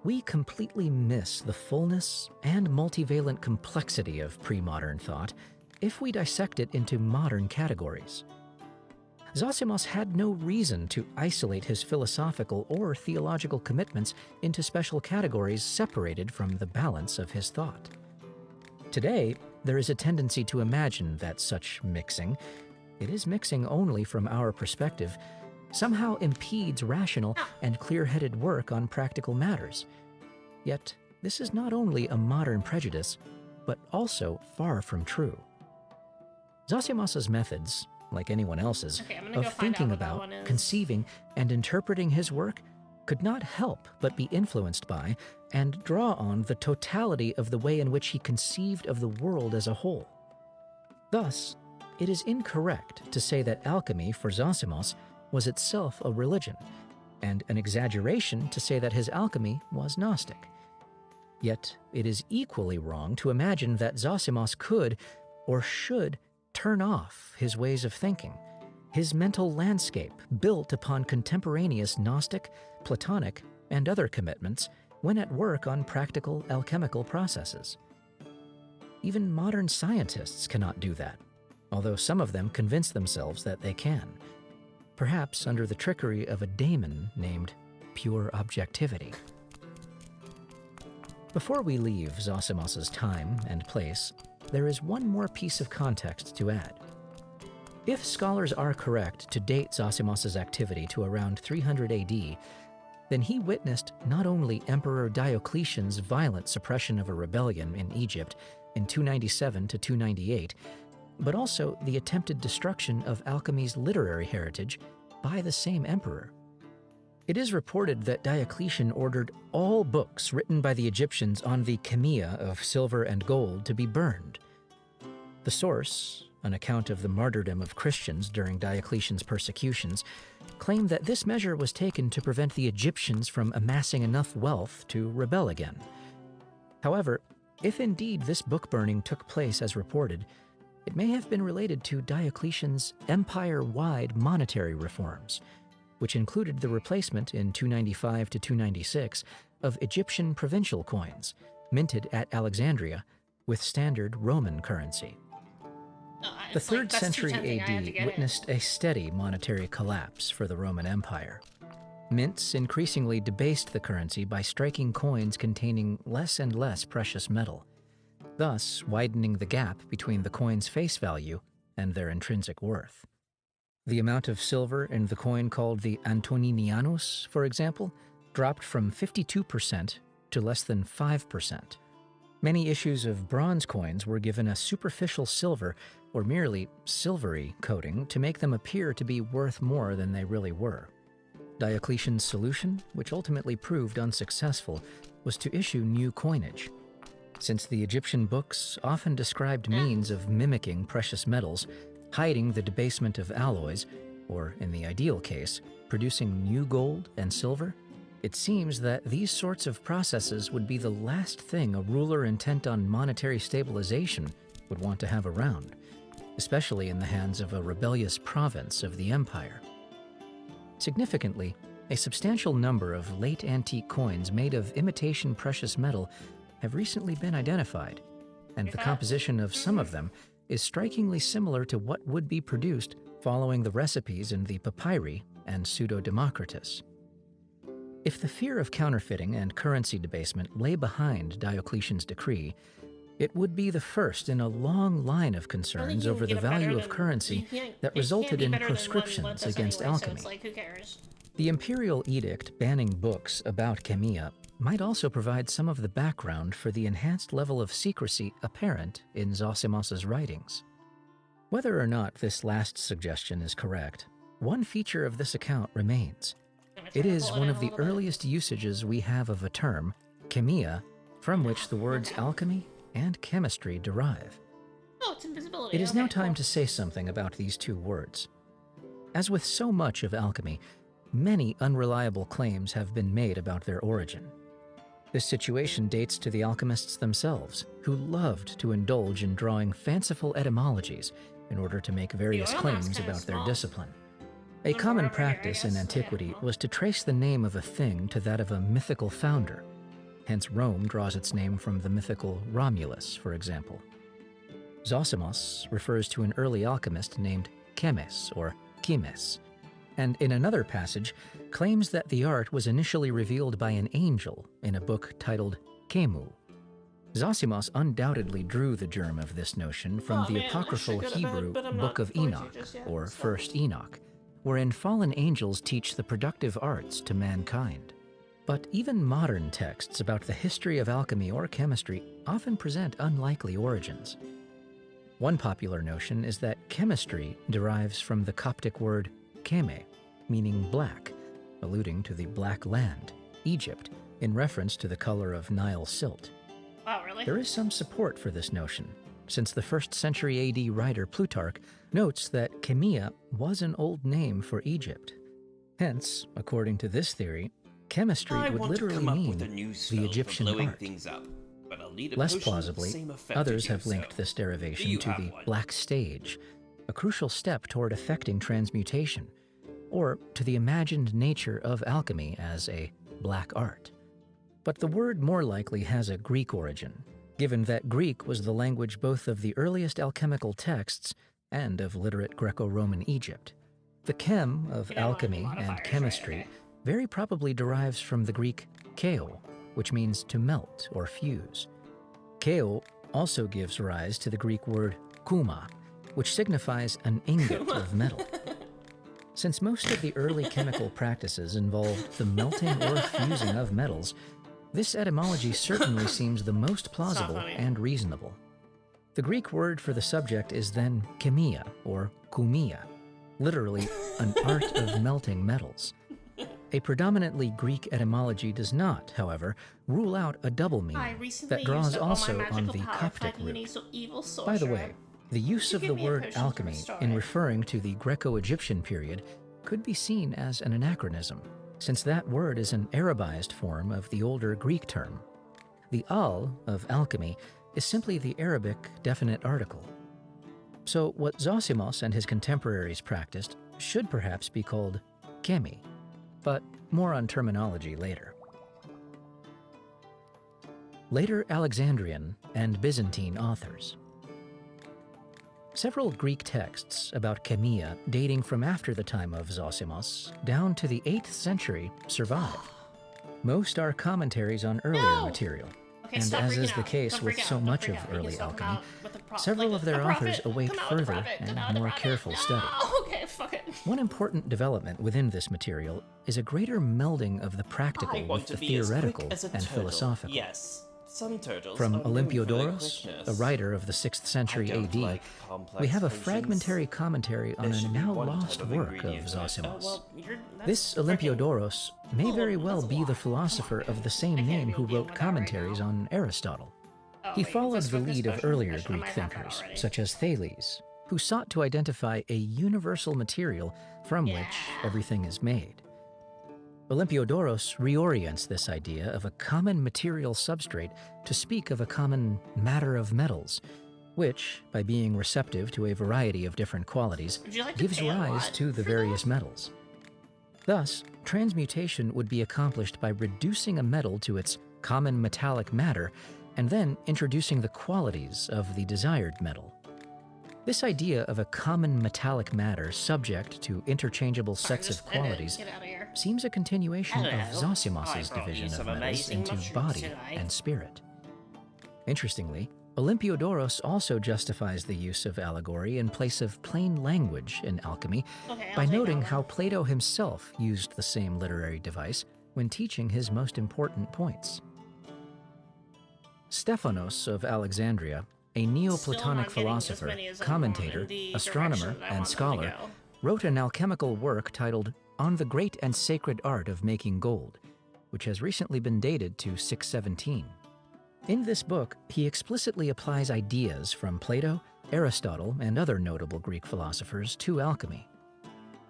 We completely miss the fullness and multivalent complexity of pre-modern thought if we dissect it into modern categories. Zosimos had no reason to isolate his philosophical or theological commitments into special categories separated from the balance of his thought. Today, there is a tendency to imagine that such mixing, it is mixing only from our perspective, somehow impedes rational and clear-headed work on practical matters. Yet, this is not only a modern prejudice, but also far from true. Zosimos's methods, like anyone else's, of thinking about, conceiving, and interpreting his work could not help but be influenced by and draw on the totality of the way in which he conceived of the world as a whole. Thus, it is incorrect to say that alchemy for Zosimos was itself a religion, and an exaggeration to say that his alchemy was Gnostic. Yet, it is equally wrong to imagine that Zosimos could, or should, turn off his ways of thinking, his mental landscape built upon contemporaneous Gnostic, Platonic, and other commitments, when at work on practical alchemical processes. Even modern scientists cannot do that, although some of them convince themselves that they can, perhaps under the trickery of a daemon named pure objectivity. Before we leave Zosimos's time and place, there is one more piece of context to add. If scholars are correct to date Zosimos's activity to around 300 AD, then he witnessed not only Emperor Diocletian's violent suppression of a rebellion in Egypt in 297 to 298, but also the attempted destruction of alchemy's literary heritage by the same emperor. It is reported that Diocletian ordered all books written by the Egyptians on the chemia of silver and gold to be burned. The source, an account of the martyrdom of Christians during Diocletian's persecutions, claimed that this measure was taken to prevent the Egyptians from amassing enough wealth to rebel again. However, if indeed this book burning took place as reported, it may have been related to Diocletian's empire-wide monetary reforms, which included the replacement in 295 to 296 of Egyptian provincial coins, minted at Alexandria, with standard Roman currency. The 3rd century AD witnessed a steady monetary collapse for the Roman Empire. Mints increasingly debased the currency by striking coins containing less and less precious metal, thus widening the gap between the coin's face value and their intrinsic worth. The amount of silver in the coin called the Antoninianus, for example, dropped from 52% to less than 5%. Many issues of bronze coins were given a superficial silver or merely silvery coating to make them appear to be worth more than they really were. Diocletian's solution, which ultimately proved unsuccessful, was to issue new coinage. Since the Egyptian books often described means of mimicking precious metals, hiding the debasement of alloys, or in the ideal case, producing new gold and silver, it seems that these sorts of processes would be the last thing a ruler intent on monetary stabilization would want to have around, especially in the hands of a rebellious province of the empire. Significantly, a substantial number of late antique coins made of imitation precious metal have recently been identified, and the composition of some of them is strikingly similar to what would be produced following the recipes in the Papyri and Pseudo-Democritus. If the fear of counterfeiting and currency debasement lay behind Diocletian's decree, it would be the first in a long line of concerns over the value of currency that resulted in proscriptions against alchemy. The imperial edict banning books about chemia might also provide some of the background for the enhanced level of secrecy apparent in Zosimos's writings. Whether or not this last suggestion is correct, one feature of this account remains. It is one of the earliest usages we have of a term, chemia, from which the words alchemy and chemistry derive. Oh, it's invisibility. It is now time to say something about these two words. As with so much of alchemy, many unreliable claims have been made about their origin. This situation dates to the alchemists themselves, who loved to indulge in drawing fanciful etymologies in order to make various claims about their discipline. A common practice in antiquity was to trace the name of a thing to that of a mythical founder. Hence, Rome draws its name from the mythical Romulus, for example. Zosimos refers to an early alchemist named Chemes or Chimes, and in another passage claims that the art was initially revealed by an angel in a book titled Chemu. Zosimos undoubtedly drew the germ of this notion from the apocryphal Hebrew Book of Enoch, or First Enoch, wherein fallen angels teach the productive arts to mankind. But even modern texts about the history of alchemy or chemistry often present unlikely origins. One popular notion is that chemistry derives from the Coptic word cheme, meaning black, alluding to the Black Land, Egypt, in reference to the color of Nile silt. Wow, really? There is some support for this notion, since the 1st century AD writer Plutarch notes that chemia was an old name for Egypt. Hence, according to this theory, chemistry would literally mean the Egyptian art. Less plausibly, others have linked this derivation to the Black Stage, a crucial step toward effecting transmutation, or to the imagined nature of alchemy as a black art. But the word more likely has a Greek origin, given that Greek was the language both of the earliest alchemical texts and of literate Greco-Roman Egypt. The chem of alchemy and chemistry very probably derives from the Greek keo, which means to melt or fuse. Keo also gives rise to the Greek word kuma, which signifies an ingot of metal. Since most of the early chemical practices involved the melting or fusing of metals, this etymology certainly seems the most plausible and reasonable. The Greek word for the subject is then chemia or koumia, literally an art of melting metals. A predominantly Greek etymology does not, however, rule out a double meaning that draws also on the Coptic root. By the way, the use of the word alchemy in referring to the Greco-Egyptian period could be seen as an anachronism, since that word is an Arabized form of the older Greek term. The al of alchemy is simply the Arabic definite article. So what Zosimos and his contemporaries practiced should perhaps be called chemi, but more on terminology later. Later Alexandrian and Byzantine authors. Several Greek texts about chemia dating from after the time of Zosimos down to the 8th century survive. Most are commentaries on earlier material, and as is the case with so much of early alchemy, several of their authors await further and more careful study. One important development within this material is a greater melding of the practical with the theoretical and philosophical. Yes. Some turtles From Olympiodorus, a writer of the 6th century AD, we have a fragmentary commentary on a now lost work of Zosimos. This Olympiodorus may very well be the philosopher of the same name who wrote commentaries on Aristotle. He followed the lead of earlier Greek thinkers, such as Thales, who sought to identify a universal material from which everything is made. Olympiodorus reorients this idea of a common material substrate to speak of a common matter of metals, which, by being receptive to a variety of different qualities, gives rise to the various metals. Thus, transmutation would be accomplished by reducing a metal to its common metallic matter and then introducing the qualities of the desired metal. This idea of a common metallic matter subject to interchangeable sets of qualities seems a continuation of Zosimos's division of metals into body and spirit. Interestingly, Olympiodorus also justifies the use of allegory in place of plain language in alchemy by noting how Plato himself used the same literary device when teaching his most important points. Stephanos of Alexandria, a Neoplatonic philosopher, commentator, astronomer, and scholar, wrote an alchemical work titled On the Great and Sacred Art of Making Gold, which has recently been dated to 617. In this book, he explicitly applies ideas from Plato, Aristotle, and other notable Greek philosophers to alchemy.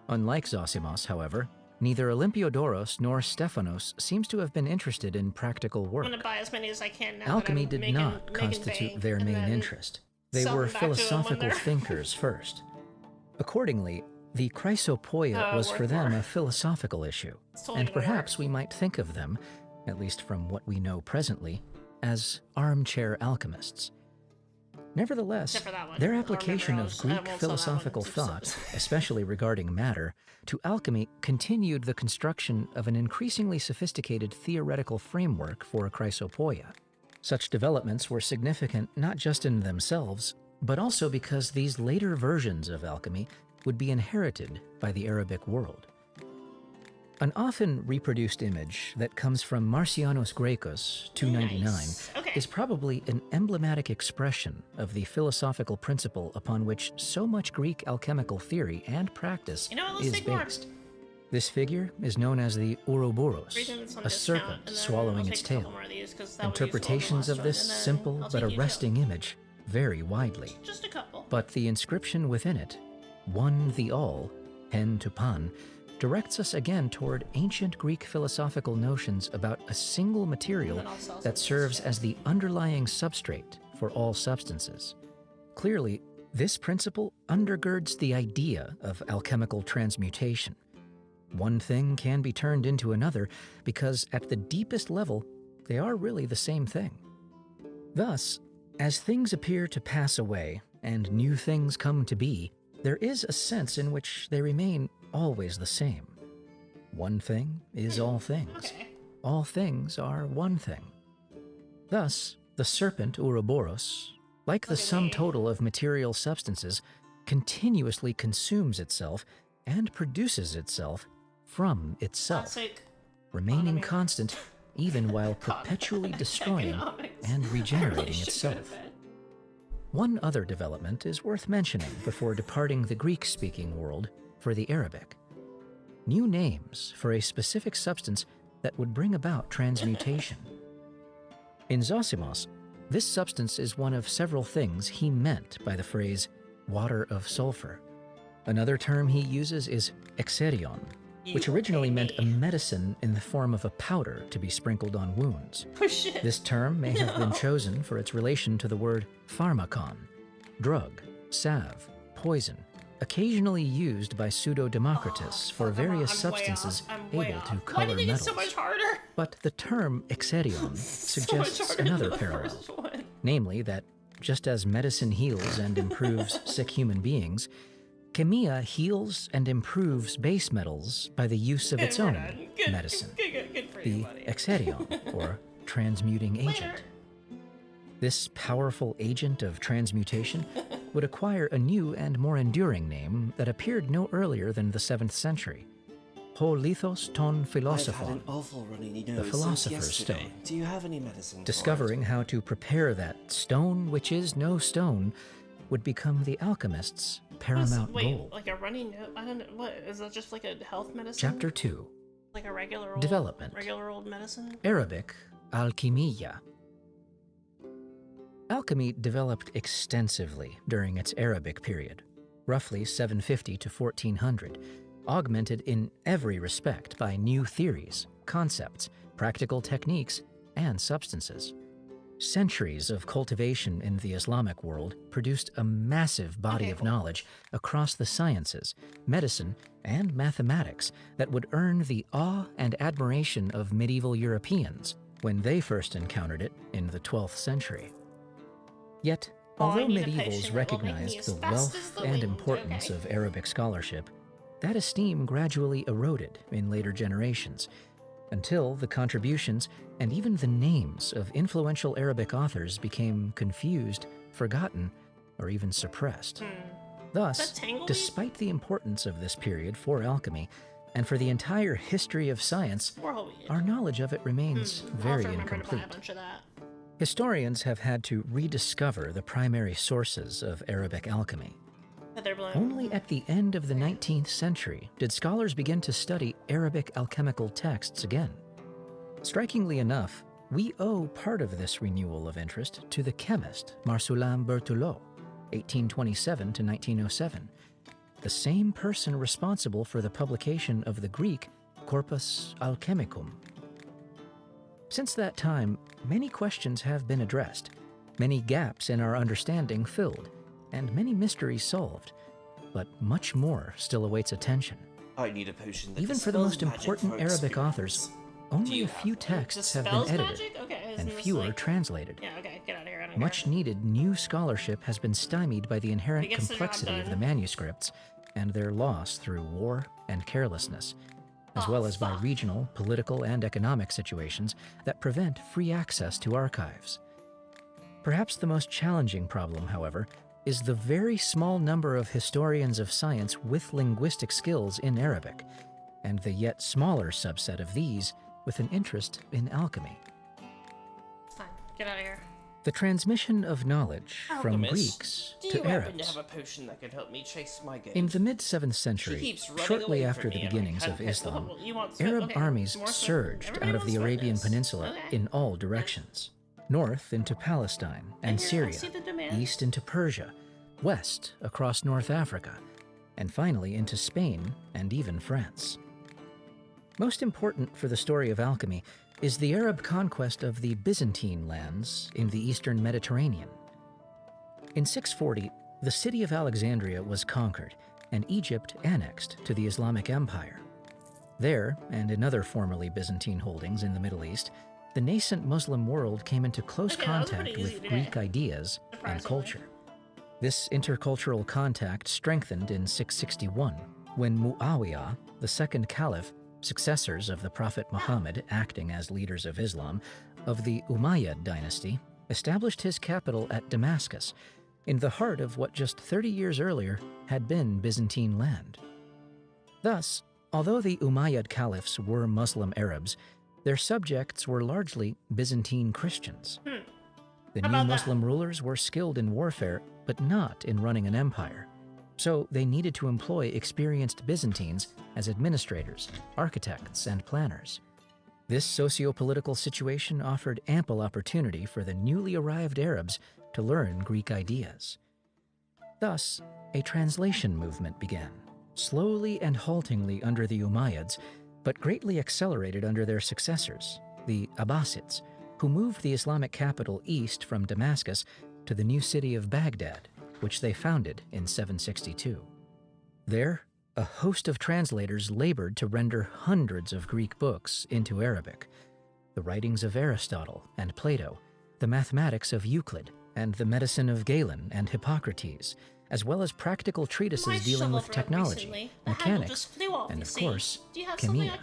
Unlike Zosimos, however, neither Olympiodorus nor Stephanos seems to have been interested in practical work. I'm gonna buy as many as I can now. Alchemy did not constitute their main interest. They were philosophical thinkers first. Accordingly, the Chrysopoia was for them a philosophical issue, and perhaps we might think of them, at least from what we know presently, as armchair alchemists. Nevertheless, their application of Greek philosophical thought, especially regarding matter, to alchemy continued the construction of an increasingly sophisticated theoretical framework for Chrysopoia. Such developments were significant not just in themselves, but also because these later versions of alchemy would be inherited by the Arabic world. An often reproduced image that comes from Marcianus Graecus, 299, is probably an emblematic expression of the philosophical principle upon which so much Greek alchemical theory and practice is based. This figure is known as the Ouroboros, a serpent swallowing its tail. Interpretations of this simple but arresting image vary widely. Just a couple. But the inscription within it, one the all, hen to pan, directs us again toward ancient Greek philosophical notions about a single material that serves as the underlying substrate for all substances. Clearly, this principle undergirds the idea of alchemical transmutation. One thing can be turned into another because, at the deepest level, they are really the same thing. Thus, as things appear to pass away and new things come to be, there is a sense in which they remain always the same. One thing is all things. Okay. All things are one thing. Thus, the serpent Ouroboros, like the sum total of material substances, continuously consumes itself and produces itself from itself, Classic remaining constant even while perpetually destroying and regenerating itself. One other development is worth mentioning before departing the Greek-speaking world for the Arabic. New names for a specific substance that would bring about transmutation. In Zosimos, this substance is one of several things he meant by the phrase water of sulfur. Another term he uses is exerion, which originally meant a medicine in the form of a powder to be sprinkled on wounds. Oh shit. This term may have been chosen for its relation to the word pharmakon, drug, salve, poison, occasionally used by Pseudo-Democritus for various substances able to color Why did it get metals. so much harder? But the term exerion suggests harder another than the parallel, first one. namely that just as medicine heals and improves sick human beings, chemia heals and improves base metals by the use of its own medicine, Good for the you, buddy. exerion, or transmuting agent. This powerful agent of transmutation would acquire a new and more enduring name that appeared no earlier than the 7th century, ho lithos ton I've had philosophon, an awful runny nose the since philosopher's yesterday. stone. Do you have any medicine? Discovering how to prepare that stone which is no stone would become the alchemist's paramount Wait, goal. like a runny nose? I don't know. What is that? Just like a health medicine? Chapter 2, Like a regular old Development. Regular old medicine. Arabic, alchimia. Alchemy developed extensively during its Arabic period, roughly 750 to 1400, augmented in every respect by new theories, concepts, practical techniques, and substances. Centuries of cultivation in the Islamic world produced a massive body of knowledge across the sciences, medicine, and mathematics that would earn the awe and admiration of medieval Europeans when they first encountered it in the 12th century. Yet, although medievals recognized the wealth and importance of Arabic scholarship, that esteem gradually eroded in later generations, until the contributions and even the names of influential Arabic authors became confused, forgotten, or even suppressed. Thus, despite the importance of this period for alchemy and for the entire history of science, our knowledge of it remains very incomplete. Historians have had to rediscover the primary sources of Arabic alchemy. Only at the end of the 19th century did scholars begin to study Arabic alchemical texts again. Strikingly enough, we owe part of this renewal of interest to the chemist Marcelin Berthelot, 1827 to 1907, the same person responsible for the publication of the Greek Corpus Alchemicum. Since that time, many questions have been addressed, many gaps in our understanding filled, and many mysteries solved, but much more still awaits attention. I need a potion that Even for the dispels most magic important for Arabic experience. authors, only a few texts have been Dispels edited, magic? Okay, and isn't this fewer like- translated. Yeah, okay, get out of here. I don't Much care. needed new scholarship has been stymied by the inherent It gets the job complexity of done. the manuscripts and their loss through war and carelessness, as well as by regional, political, and economic situations that prevent free access to archives. Perhaps the most challenging problem, however, is the very small number of historians of science with linguistic skills in Arabic, and the yet smaller subset of these with an interest in alchemy. It's fine. Get out of here. The transmission of knowledge from Alchemist, Greeks do to you happen to Arabs. have a potion that could help me chase my goat? In the mid-7th She century, keeps running shortly away after from the me, and I'm beginnings kinda of pissed off. Islam, Well, you want smoke? Arab Okay, armies more smoke. surged Everybody out of wants the smoke Arabian this. Peninsula Okay. in all directions, north into Palestine and Yeah, I Syria, see the demand. east into Persia, west across North Africa, and finally into Spain and even France. Most important for the story of alchemy is the Arab conquest of the Byzantine lands in the eastern Mediterranean. In 640, the city of Alexandria was conquered and Egypt annexed to the Islamic Empire. There, and in other formerly Byzantine holdings in the Middle East, the nascent Muslim world came into close Okay, that was contact pretty with easy today, Greek ideas and surprisingly. culture. This intercultural contact strengthened in 661 when Muawiyah, the second caliph, successors of the Prophet Muhammad acting as leaders of Islam, of the Umayyad dynasty, established his capital at Damascus, in the heart of what just 30 years earlier had been Byzantine land. Thus, although the Umayyad caliphs were Muslim Arabs, their subjects were largely Byzantine Christians. The new Muslim rulers were skilled in warfare, but not in running an empire. So they needed to employ experienced Byzantines as administrators, architects, and planners. This socio-political situation offered ample opportunity for the newly arrived Arabs to learn Greek ideas. Thus, a translation movement began, slowly and haltingly under the Umayyads, but greatly accelerated under their successors, the Abbasids, who moved the Islamic capital east from Damascus to the new city of Baghdad, which they founded in 762. There, a host of translators labored to render hundreds of Greek books into Arabic. The writings of Aristotle and Plato, the mathematics of Euclid, and the medicine of Galen and Hippocrates, as well as practical treatises dealing with technology, mechanics, and of course, chemia.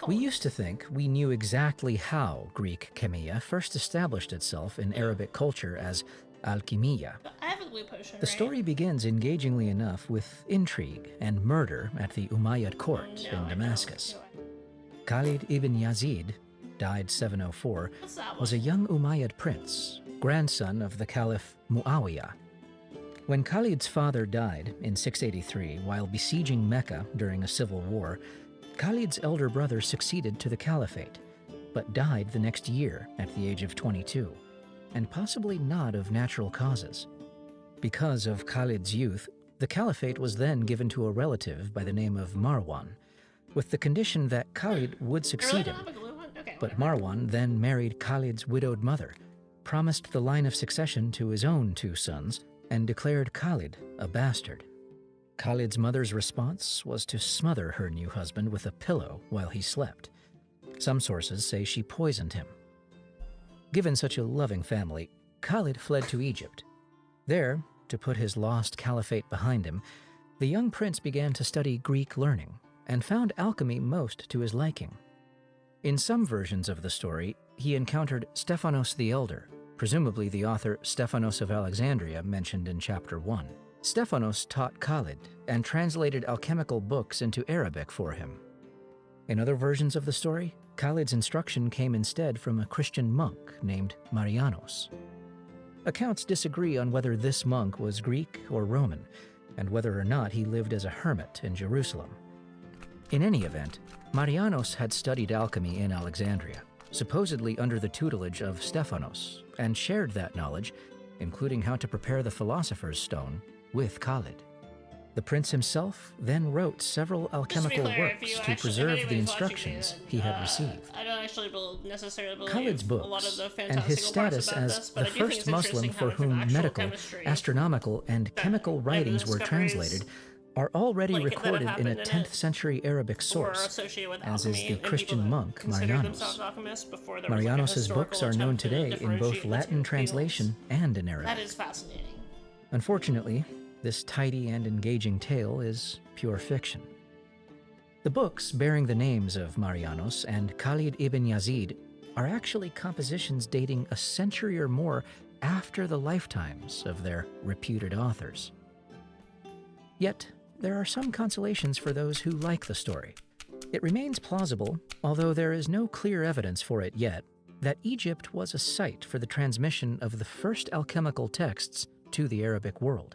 We used to think we knew exactly how Greek chemia first established itself in Arabic culture as alchemia. The story begins engagingly enough with intrigue and murder at the Umayyad court in Damascus. Khalid ibn Yazid, died 704, was a young Umayyad prince, grandson of the Caliph Muawiyah. When Khalid's father died in 683 while besieging Mecca during a civil war, Khalid's elder brother succeeded to the caliphate, but died the next year at the age of 22, and possibly not of natural causes. Because of Khalid's youth, the caliphate was then given to a relative by the name of Marwan, with the condition that Khalid would succeed him. But Marwan then married Khalid's widowed mother, promised the line of succession to his own two sons, and declared Khalid a bastard. Khalid's mother's response was to smother her new husband with a pillow while he slept. Some sources say she poisoned him. Given such a loving family, Khalid fled to Egypt. There, to put his lost caliphate behind him, the young prince began to study Greek learning and found alchemy most to his liking. In some versions of the story, he encountered Stephanos the Elder, presumably the author Stephanos of Alexandria mentioned in Chapter 1. Stephanos taught Khalid and translated alchemical books into Arabic for him. In other versions of the story, Khalid's instruction came instead from a Christian monk named Marianos. Accounts disagree on whether this monk was Greek or Roman, and whether or not he lived as a hermit in Jerusalem. In any event, Marianos had studied alchemy in Alexandria, supposedly under the tutelage of Stephanos, and shared that knowledge, including how to prepare the Philosopher's Stone, with Khalid. The prince himself then wrote several alchemical works to preserve the instructions he had received. I don't actually necessarily believe Khalid's a lot of books, the and his status as the first Muslim for whom medical, astronomical, and chemical writings were translated, are already recorded in a 10th century Arabic source, as is the Christian monk Marianos. Marianos' books are known today in both Latin translation and in Arabic. That is fascinating. Unfortunately, this tidy and engaging tale is pure fiction. The books bearing the names of Marianos and Khalid ibn Yazid are actually compositions dating a century or more after the lifetimes of their reputed authors. Yet, there are some consolations for those who like the story. It remains plausible, although there is no clear evidence for it yet, that Egypt was a site for the transmission of the first alchemical texts to the Arabic world.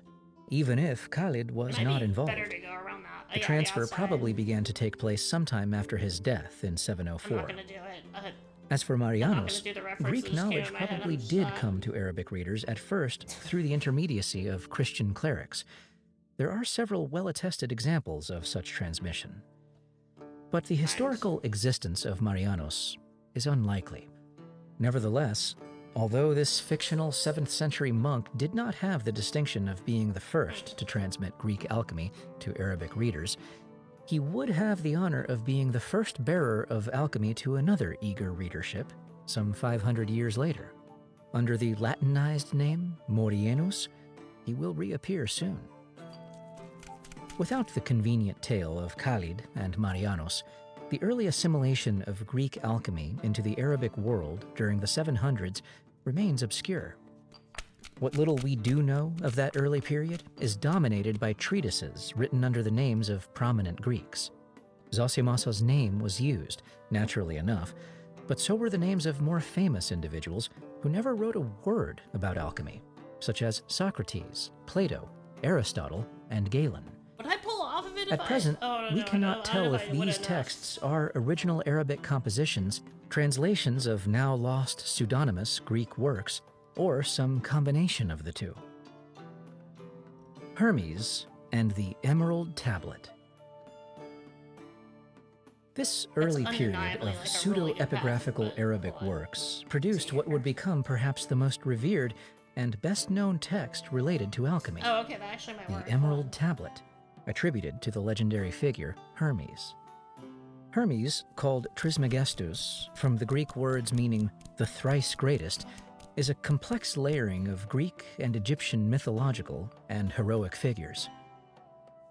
Even if Khalid was not involved, the transfer probably began to take place sometime after his death in 704. As for Marianos, Greek knowledge probably did come to Arabic readers at first through the intermediacy of Christian clerics. There are several well-attested examples of such transmission. But the historical existence of Marianos is unlikely. Nevertheless, although this fictional 7th century monk did not have the distinction of being the first to transmit Greek alchemy to Arabic readers, He would have the honor of being the first bearer of alchemy to another eager readership, some 500 years later. Under the Latinized name Morienus, he will reappear soon. Without the convenient tale of Khalid and Marianos, the early assimilation of Greek alchemy into the Arabic world during the 700s remains obscure. What little we do know of that early period is dominated by treatises written under the names of prominent Greeks. Zosimos' name was used, naturally enough, but so were the names of more famous individuals who never wrote a word about alchemy, such as Socrates, Plato, Aristotle, and Galen. Would I pull off of it if At present, we cannot tell if these texts are original Arabic compositions, translations of now lost pseudonymous Greek works, or some combination of the two. Hermes and the Emerald Tablet. This early period of pseudo-epigraphical Arabic works produced what would become perhaps the most revered and best-known text related to alchemy, Oh, okay, that actually might work. the Emerald Tablet, attributed to the legendary figure Hermes. Hermes, called Trismegistus, from the Greek words meaning the thrice greatest, is a complex layering of Greek and Egyptian mythological and heroic figures.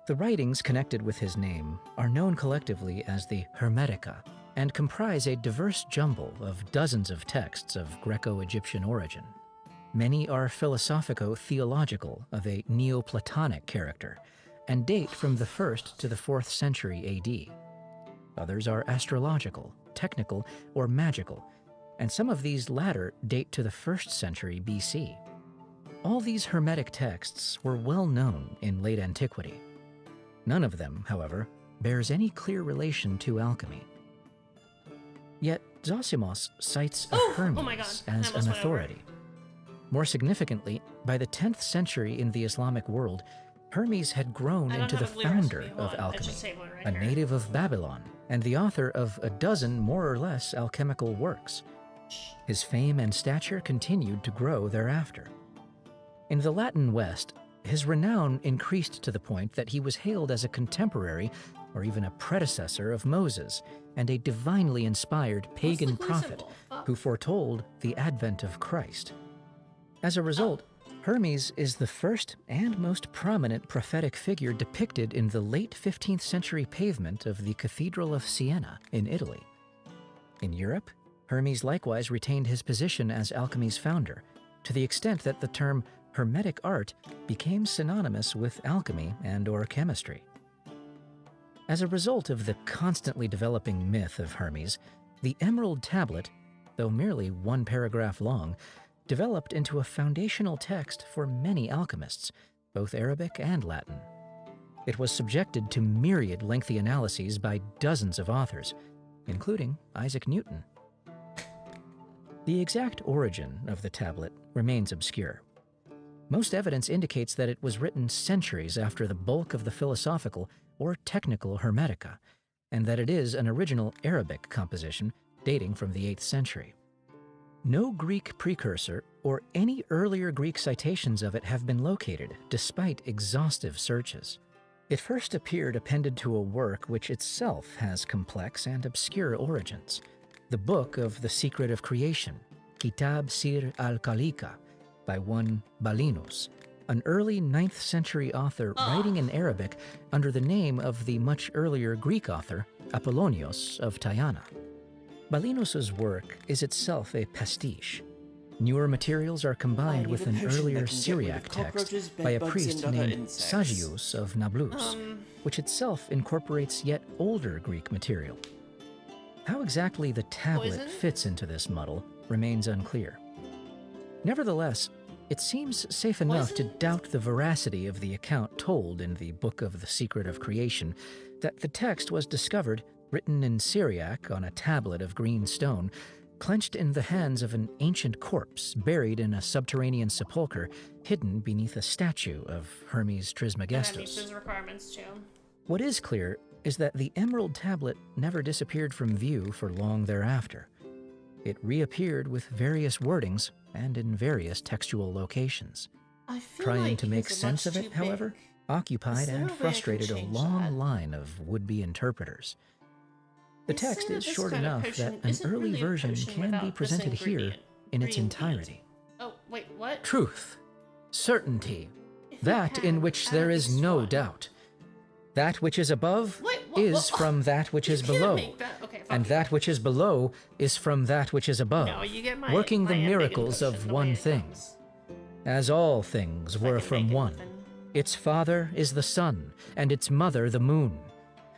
The writings connected with his name are known collectively as the Hermetica and comprise a diverse jumble of dozens of texts of Greco-Egyptian origin. Many are philosophico-theological of a Neoplatonic character and date from the 1st to the 4th century AD. Others are astrological, technical, or magical, and some of these latter date to the 1st century BC. All these Hermetic texts were well known in late antiquity. None of them, however, bears any clear relation to alchemy. Yet Zosimos cites a Hermes as an authority. More significantly, by the 10th century in the Islamic world, Hermes had grown into the founder of alchemy, a native of Babylon, and the author of a dozen more or less alchemical works. His fame and stature continued to grow thereafter. In the Latin West, his renown increased to the point that he was hailed as a contemporary or even a predecessor of Moses and a divinely inspired pagan prophet who foretold the advent of Christ. As a result, Hermes is the first and most prominent prophetic figure depicted in the late 15th century pavement of the Cathedral of Siena in Italy. In Europe, Hermes likewise retained his position as alchemy's founder, to the extent that the term Hermetic art became synonymous with alchemy and/or chemistry. As a result of the constantly developing myth of Hermes, the Emerald Tablet, though merely one paragraph long, developed into a foundational text for many alchemists, both Arabic and Latin. It was subjected to myriad lengthy analyses by dozens of authors, including Isaac Newton. The exact origin of the tablet remains obscure. Most evidence indicates that it was written centuries after the bulk of the philosophical or technical Hermetica, and that it is an original Arabic composition dating from the 8th century. No Greek precursor or any earlier Greek citations of it have been located, despite exhaustive searches. It first appeared appended to a work which itself has complex and obscure origins, the Book of the Secret of Creation, Kitab Sir al-Khalika, by one Balinus, an early 9th century author writing in Arabic under the name of the much earlier Greek author, Apollonios of Tyana. Balinus's work is itself a pastiche. Newer materials are combined with an earlier Syriac text by a priest named Sagius of Nablus, which itself incorporates yet older Greek material. How exactly the tablet fits into this muddle remains unclear. Nevertheless, it seems safe enough to doubt the veracity of the account told in the Book of the Secret of Creation that the text was discovered written in Syriac on a tablet of green stone, clenched in the hands of an ancient corpse buried in a subterranean sepulchre hidden beneath a statue of Hermes Trismegistus. What is clear is that the Emerald Tablet never disappeared from view for long thereafter. It reappeared with various wordings and in various textual locations. Trying to make sense of it, however, occupied there and a way I can frustrated a change long that? line of would-be interpreters. The They say text that is this short kind of enough potion that an isn't early really a version potion can without be this presented here ingredient, in its green beans. entirety. Oh, wait, what? Truth, certainty, If you that in had which at there is least no one. doubt. That which is above What? is from that which You is can't below, make that- okay, fuck and you. that which is below is from that which is above, No, you get my- working my the ambiguous miracles potion of the way one it thing. comes. As all things were can from make it one. happen. Its father is the sun, and its mother the moon.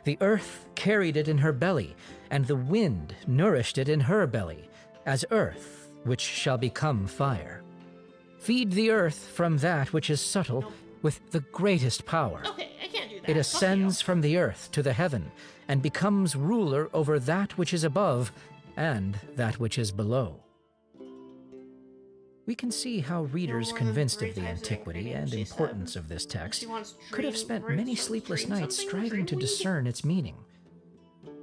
The earth carried it in her belly, and the wind nourished it in her belly, as earth, which shall become fire. Feed the earth from that which is subtle with the greatest power. Okay, I can't do that. It Fuck ascends from the earth to the heaven, and becomes ruler over that which is above and that which is below. We can see how readers more than convinced 3 of the types of antiquity and ingredients, she importance said. of this text She wants could have dream spent roots, many dream sleepless nights something, striving dream to weed. discern its meaning.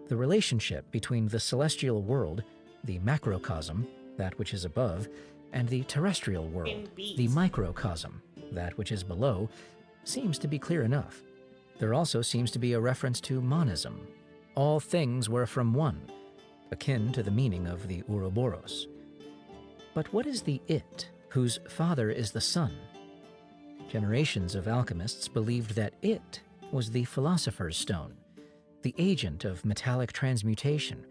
The relationship between the celestial world, the macrocosm, that which is above, and the terrestrial world, the microcosm, that which is below, seems to be clear enough. There also seems to be a reference to monism. All things were from one, akin to the meaning of the Ouroboros. But what is the it, whose father is the sun? Generations of alchemists believed that it was the philosopher's stone, the agent of metallic transmutation,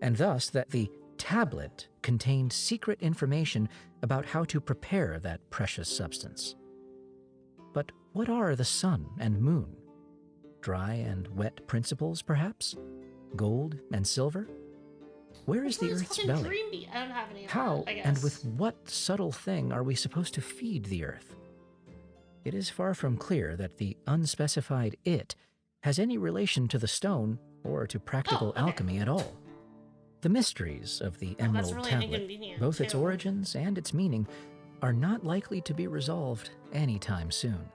and thus that the tablet contained secret information about how to prepare that precious substance. But what are the sun and moon? Dry and wet principles, perhaps? Gold and silver? Where is the Which one's Earth's fucking belly? green bean? I don't have any of How that, I and guess. with what subtle thing are we supposed to feed the Earth? It is far from clear that the unspecified it has any relation to the stone or to practical alchemy at all. The mysteries of the Emerald really Tablet, inconvenient, both its too. origins and its meaning, are not likely to be resolved anytime soon.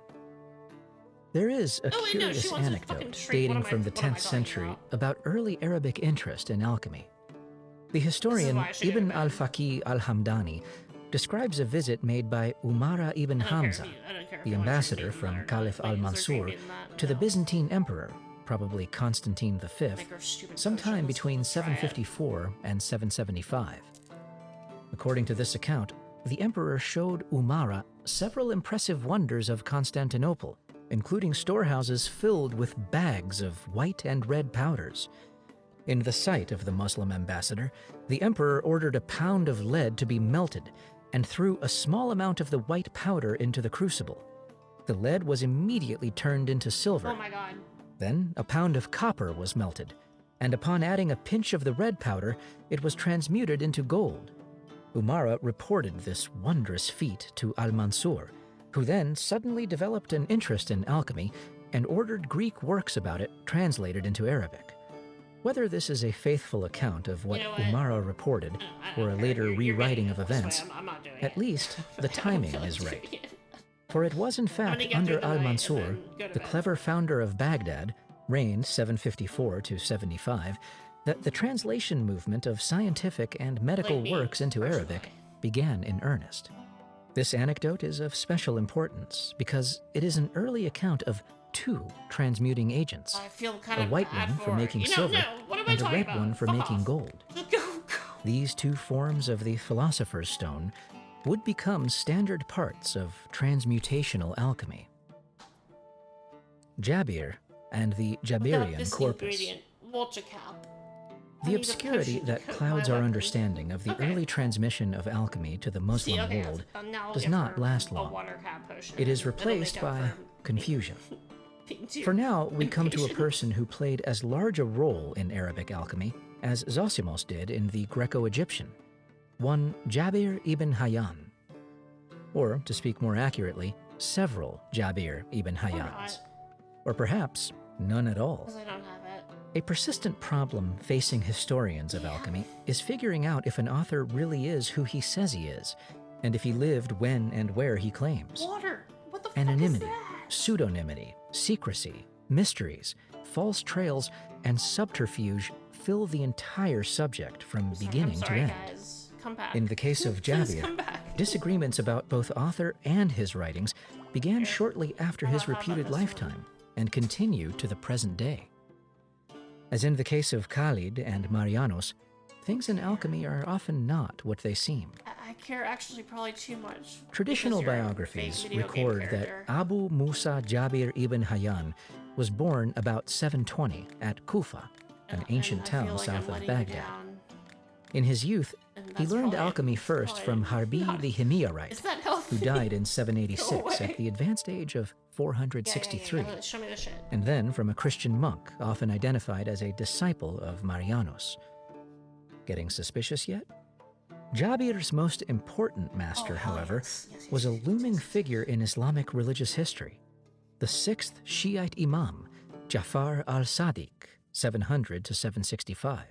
There is a Oh, wait, no, she curious wants to anecdote fucking shrink. dating What am I- from the what am I 10th talking century about early Arabic interest in alchemy. The historian why I should go to Ibn bed. al-Faqih al-Hamdani describes a visit made by Umara ibn I don't care if Hamza, you- I don't care if the you want ambassador to from or not. Caliph Like, is there al-Mansur, green bean in that? to the No. Byzantine emperor, probably Constantine V, Make her stupid sometime potions. between Let's try it. 754 and 775. According to this account, the emperor showed Umara several impressive wonders of Constantinople, including storehouses filled with bags of white and red powders. In the sight of the Muslim ambassador, the emperor ordered a pound of lead to be melted and threw a small amount of the white powder into the crucible. The lead was immediately turned into silver. Oh my god. Then a pound of copper was melted, and upon adding a pinch of the red powder, it was transmuted into gold. Umara reported this wondrous feat to al-Mansur, who then suddenly developed an interest in alchemy and ordered Greek works about it translated into Arabic. Whether this is a faithful account of what You know what? Umara reported or a later rewriting of events, I'm not doing at it. least the timing is right. For it was in fact get under through the night and al-Mansur, then go to the bed. clever founder of Baghdad, reigned 754 to 75, that the translation movement of scientific and medical Like me, works into Arabic began in earnest. This anecdote is of special importance because it is an early account of two transmuting agents, I feel kind a of white bad one for it. making You know, silver no, what am I and a talking red about? one for Fuck making off. gold. Go. These two forms of the Philosopher's Stone would become standard parts of transmutational alchemy. Jabir and the Without Jabirian this corpus. ingredient, water cap. I The need a obscurity potion to that cook clouds my our weapons. understanding of the Okay. early transmission of alchemy to the Muslim okay, world now I'll does give not her last a long. water cap potion. It is It'll replaced make up by for confusion. being too For now, we come to a impatient. person who played as large a role in Arabic alchemy as Zosimos did in the Greco-Egyptian, one Jabir ibn Hayyan. Or, to speak more accurately, several Jabir ibn Hayyans. Or perhaps none at all. Because I don't have it. A persistent problem facing historians of alchemy is figuring out if an author really is who he says he is, and if he lived when and where he claims. Water. What the Anonymity, fuck is that? pseudonymity, secrecy, mysteries, false trails, and subterfuge fill the entire subject from beginning I'm sorry, to end. guys. Come back. In the case of Please Jabir, come back. Disagreements about both author and his writings began shortly after his reputed lifetime and continue to the present day. As in the case of Khalid and Marianos, things in alchemy are often not what they seem. I care actually probably too much. Traditional because you're a biographies fake video game record that character. Abu Musa Jabir ibn Hayyan was born about 720 at Kufa, an ancient I town feel like south I'm of letting you Baghdad. down. In his youth, And he that's learned probably- alchemy that's first probably from Harbi not- the Himyarite, Is that healthy? who died in Go 786 away. at the advanced age of 463, Yeah. Show me the shit. and then from a Christian monk often identified as a disciple of Marianos. Getting suspicious yet? Jabir's most important master, however, was a looming figure in Islamic religious history, the 6th Shiite Imam, Jafar al-Sadiq, 700 to 765.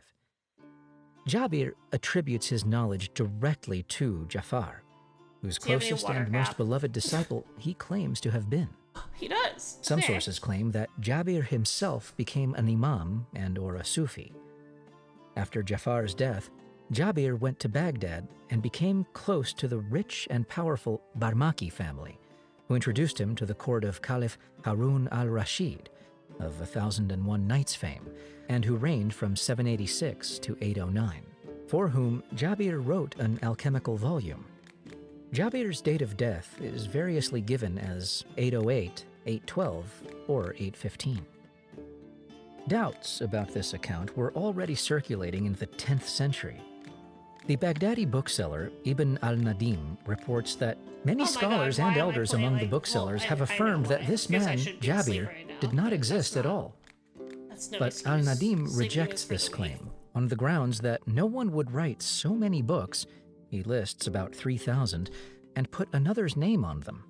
Jabir attributes his knowledge directly to Jafar, whose Do you have any closest water and most gap? beloved disciple he claims to have been. He does. Some Okay. sources claim that Jabir himself became an imam and or a Sufi. After Jafar's death, Jabir went to Baghdad and became close to the rich and powerful Barmaki family, who introduced him to the court of Caliph Harun al-Rashid of 1001 Nights fame, and who reigned from 786 to 809, for whom Jabir wrote an alchemical volume. Jabir's date of death is variously given as 808, 812, or 815. Doubts about this account were already circulating in the 10th century. The Baghdadi bookseller Ibn al-Nadim reports that many scholars and elders among the booksellers have affirmed that this man, Jabir, did not exist at all. That's no But excuse. al-Nadim Sleeping rejects is for this the weak. claim on the grounds that no one would write so many books, he lists about 3,000, and put another's name on them.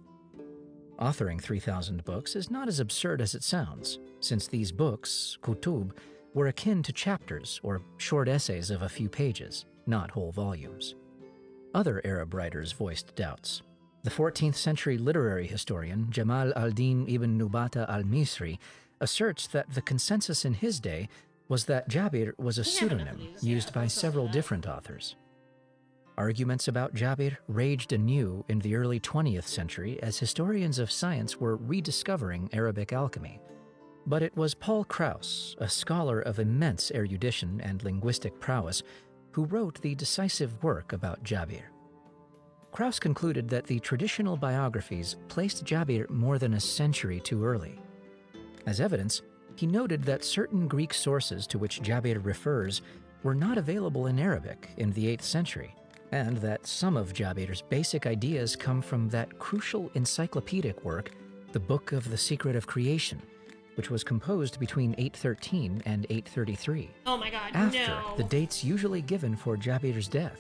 Authoring 3,000 books is not as absurd as it sounds, since these books, kutub, were akin to chapters or short essays of a few pages, not whole volumes. Other Arab writers voiced doubts. The 14th century literary historian Jamal al-Din ibn Nubata al-Misri asserts that the consensus in his day was that Jabir was a pseudonym used by several different authors. Arguments about Jabir raged anew in the early 20th century as historians of science were rediscovering Arabic alchemy. But it was Paul Krauss, a scholar of immense erudition and linguistic prowess, who wrote the decisive work about Jabir. Krauss concluded that the traditional biographies placed Jabir more than a century too early. As evidence, he noted that certain Greek sources to which Jabir refers were not available in Arabic in the 8th century, and that some of Jabir's basic ideas come from that crucial encyclopedic work, the Book of the Secret of Creation, which was composed between 813 and 833, Oh my god, after no. the dates usually given for Jabir's death.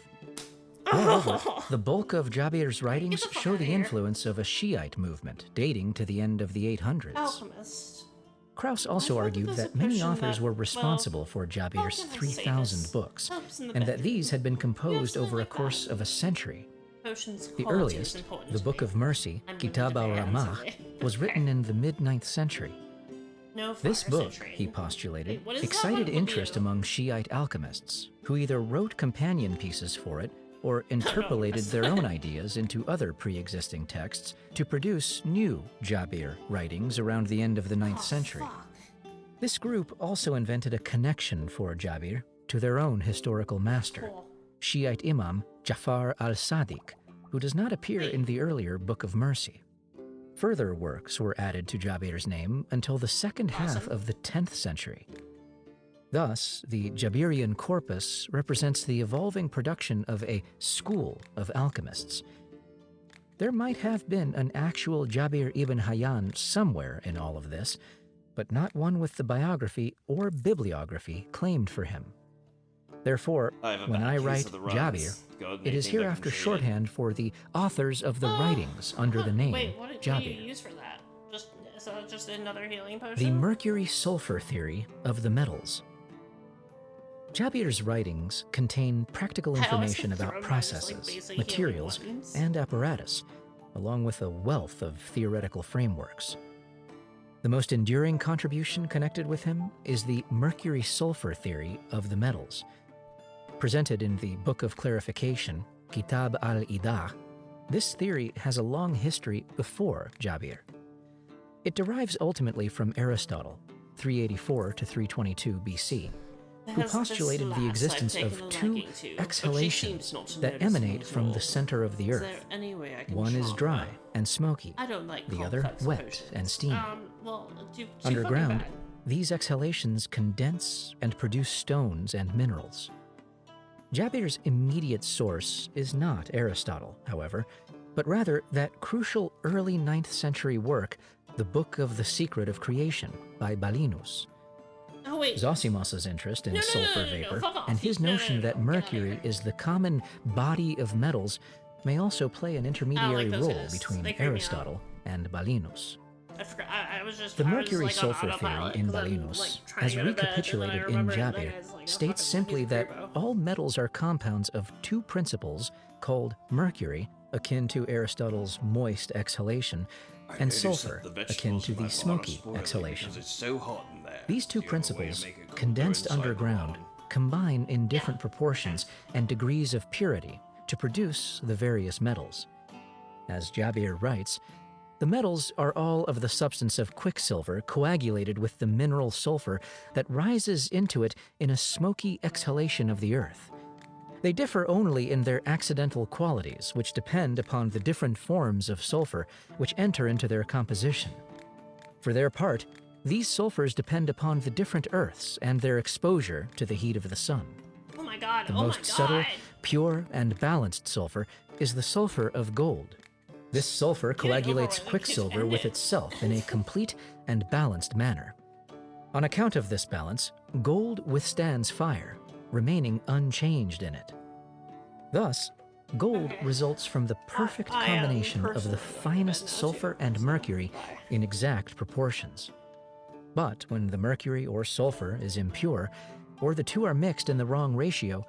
Moreover, the bulk of Jabir's writings show the influence of a Shiite movement dating to the end of the 800s. Alchemist. Krauss also argued that many authors were responsible for Jabir's 3,000 books, and that these had been composed over a course of a century. Potions The quality is earliest, important the to Book me. of Mercy, I'm Kitab gonna al-Ramah, debate on was written in the mid-9th century. No This fire book, century. he postulated, Wait, what is that excited one? interest among Shiite alchemists, who either wrote companion pieces for it or interpolated their own ideas into other pre-existing texts to produce new Jabir writings around the end of the 9th century. This group also invented a connection for Jabir to their own historical master, Shiite Imam Jafar al-Sadiq, who does not appear in the earlier Book of Mercy. Further works were added to Jabir's name until the second half of the 10th century. Thus, the Jabirian corpus represents the evolving production of a school of alchemists. There might have been an actual Jabir ibn Hayyan somewhere in all of this, but not one with the biography or bibliography claimed for him. Therefore, when I write Jabir, it is hereafter shorthand for the authors of the writings under the name Wait, what do you Jabir. use for that? Just another healing potion? The mercury-sulfur theory of the metals. Jabir's writings contain practical information about processes, materials, and apparatus, along with a wealth of theoretical frameworks. The most enduring contribution connected with him is the mercury-sulfur theory of the metals. Presented in the Book of Clarification, Kitab al-Idah, This theory has a long history before Jabir. It derives ultimately from Aristotle, 384 to 322 BC, who postulated the existence of two exhalations that emanate from the center of the earth. One is dry and smoky, the other wet and steamy. Underground, these exhalations condense and produce stones and minerals. Jabir's immediate source is not Aristotle, however, but rather that crucial early 9th century work, The Book of the Secret of Creation by Balinus. Oh, wait. Zosimos's interest in sulfur vapor and his notion that mercury is the common body of metals may also play an intermediary role between Aristotle and Balinus. The mercury-sulfur theory in Balinus, as recapitulated in Jabir, states simply that all metals are compounds of two principles called mercury, akin to Aristotle's moist exhalation, and sulfur, akin to the smoky exhalation. These two principles, condensed underground, combine in different proportions and degrees of purity to produce the various metals. As Jabir writes, the metals are all of the substance of quicksilver coagulated with the mineral sulfur that rises into it in a smoky exhalation of the earth. They differ only in their accidental qualities, which depend upon the different forms of sulfur which enter into their composition. For their part, these sulfurs depend upon the different earths and their exposure to the heat of the sun. Oh my god, The most subtle, pure, and balanced sulfur is the sulfur of gold. This sulfur coagulates quicksilver with itself in a complete and balanced manner. On account of this balance, gold withstands fire, remaining unchanged in it. Thus, gold results from the perfect combination of the finest sulfur and mercury in exact proportions. But when the mercury or sulfur is impure, or the two are mixed in the wrong ratio,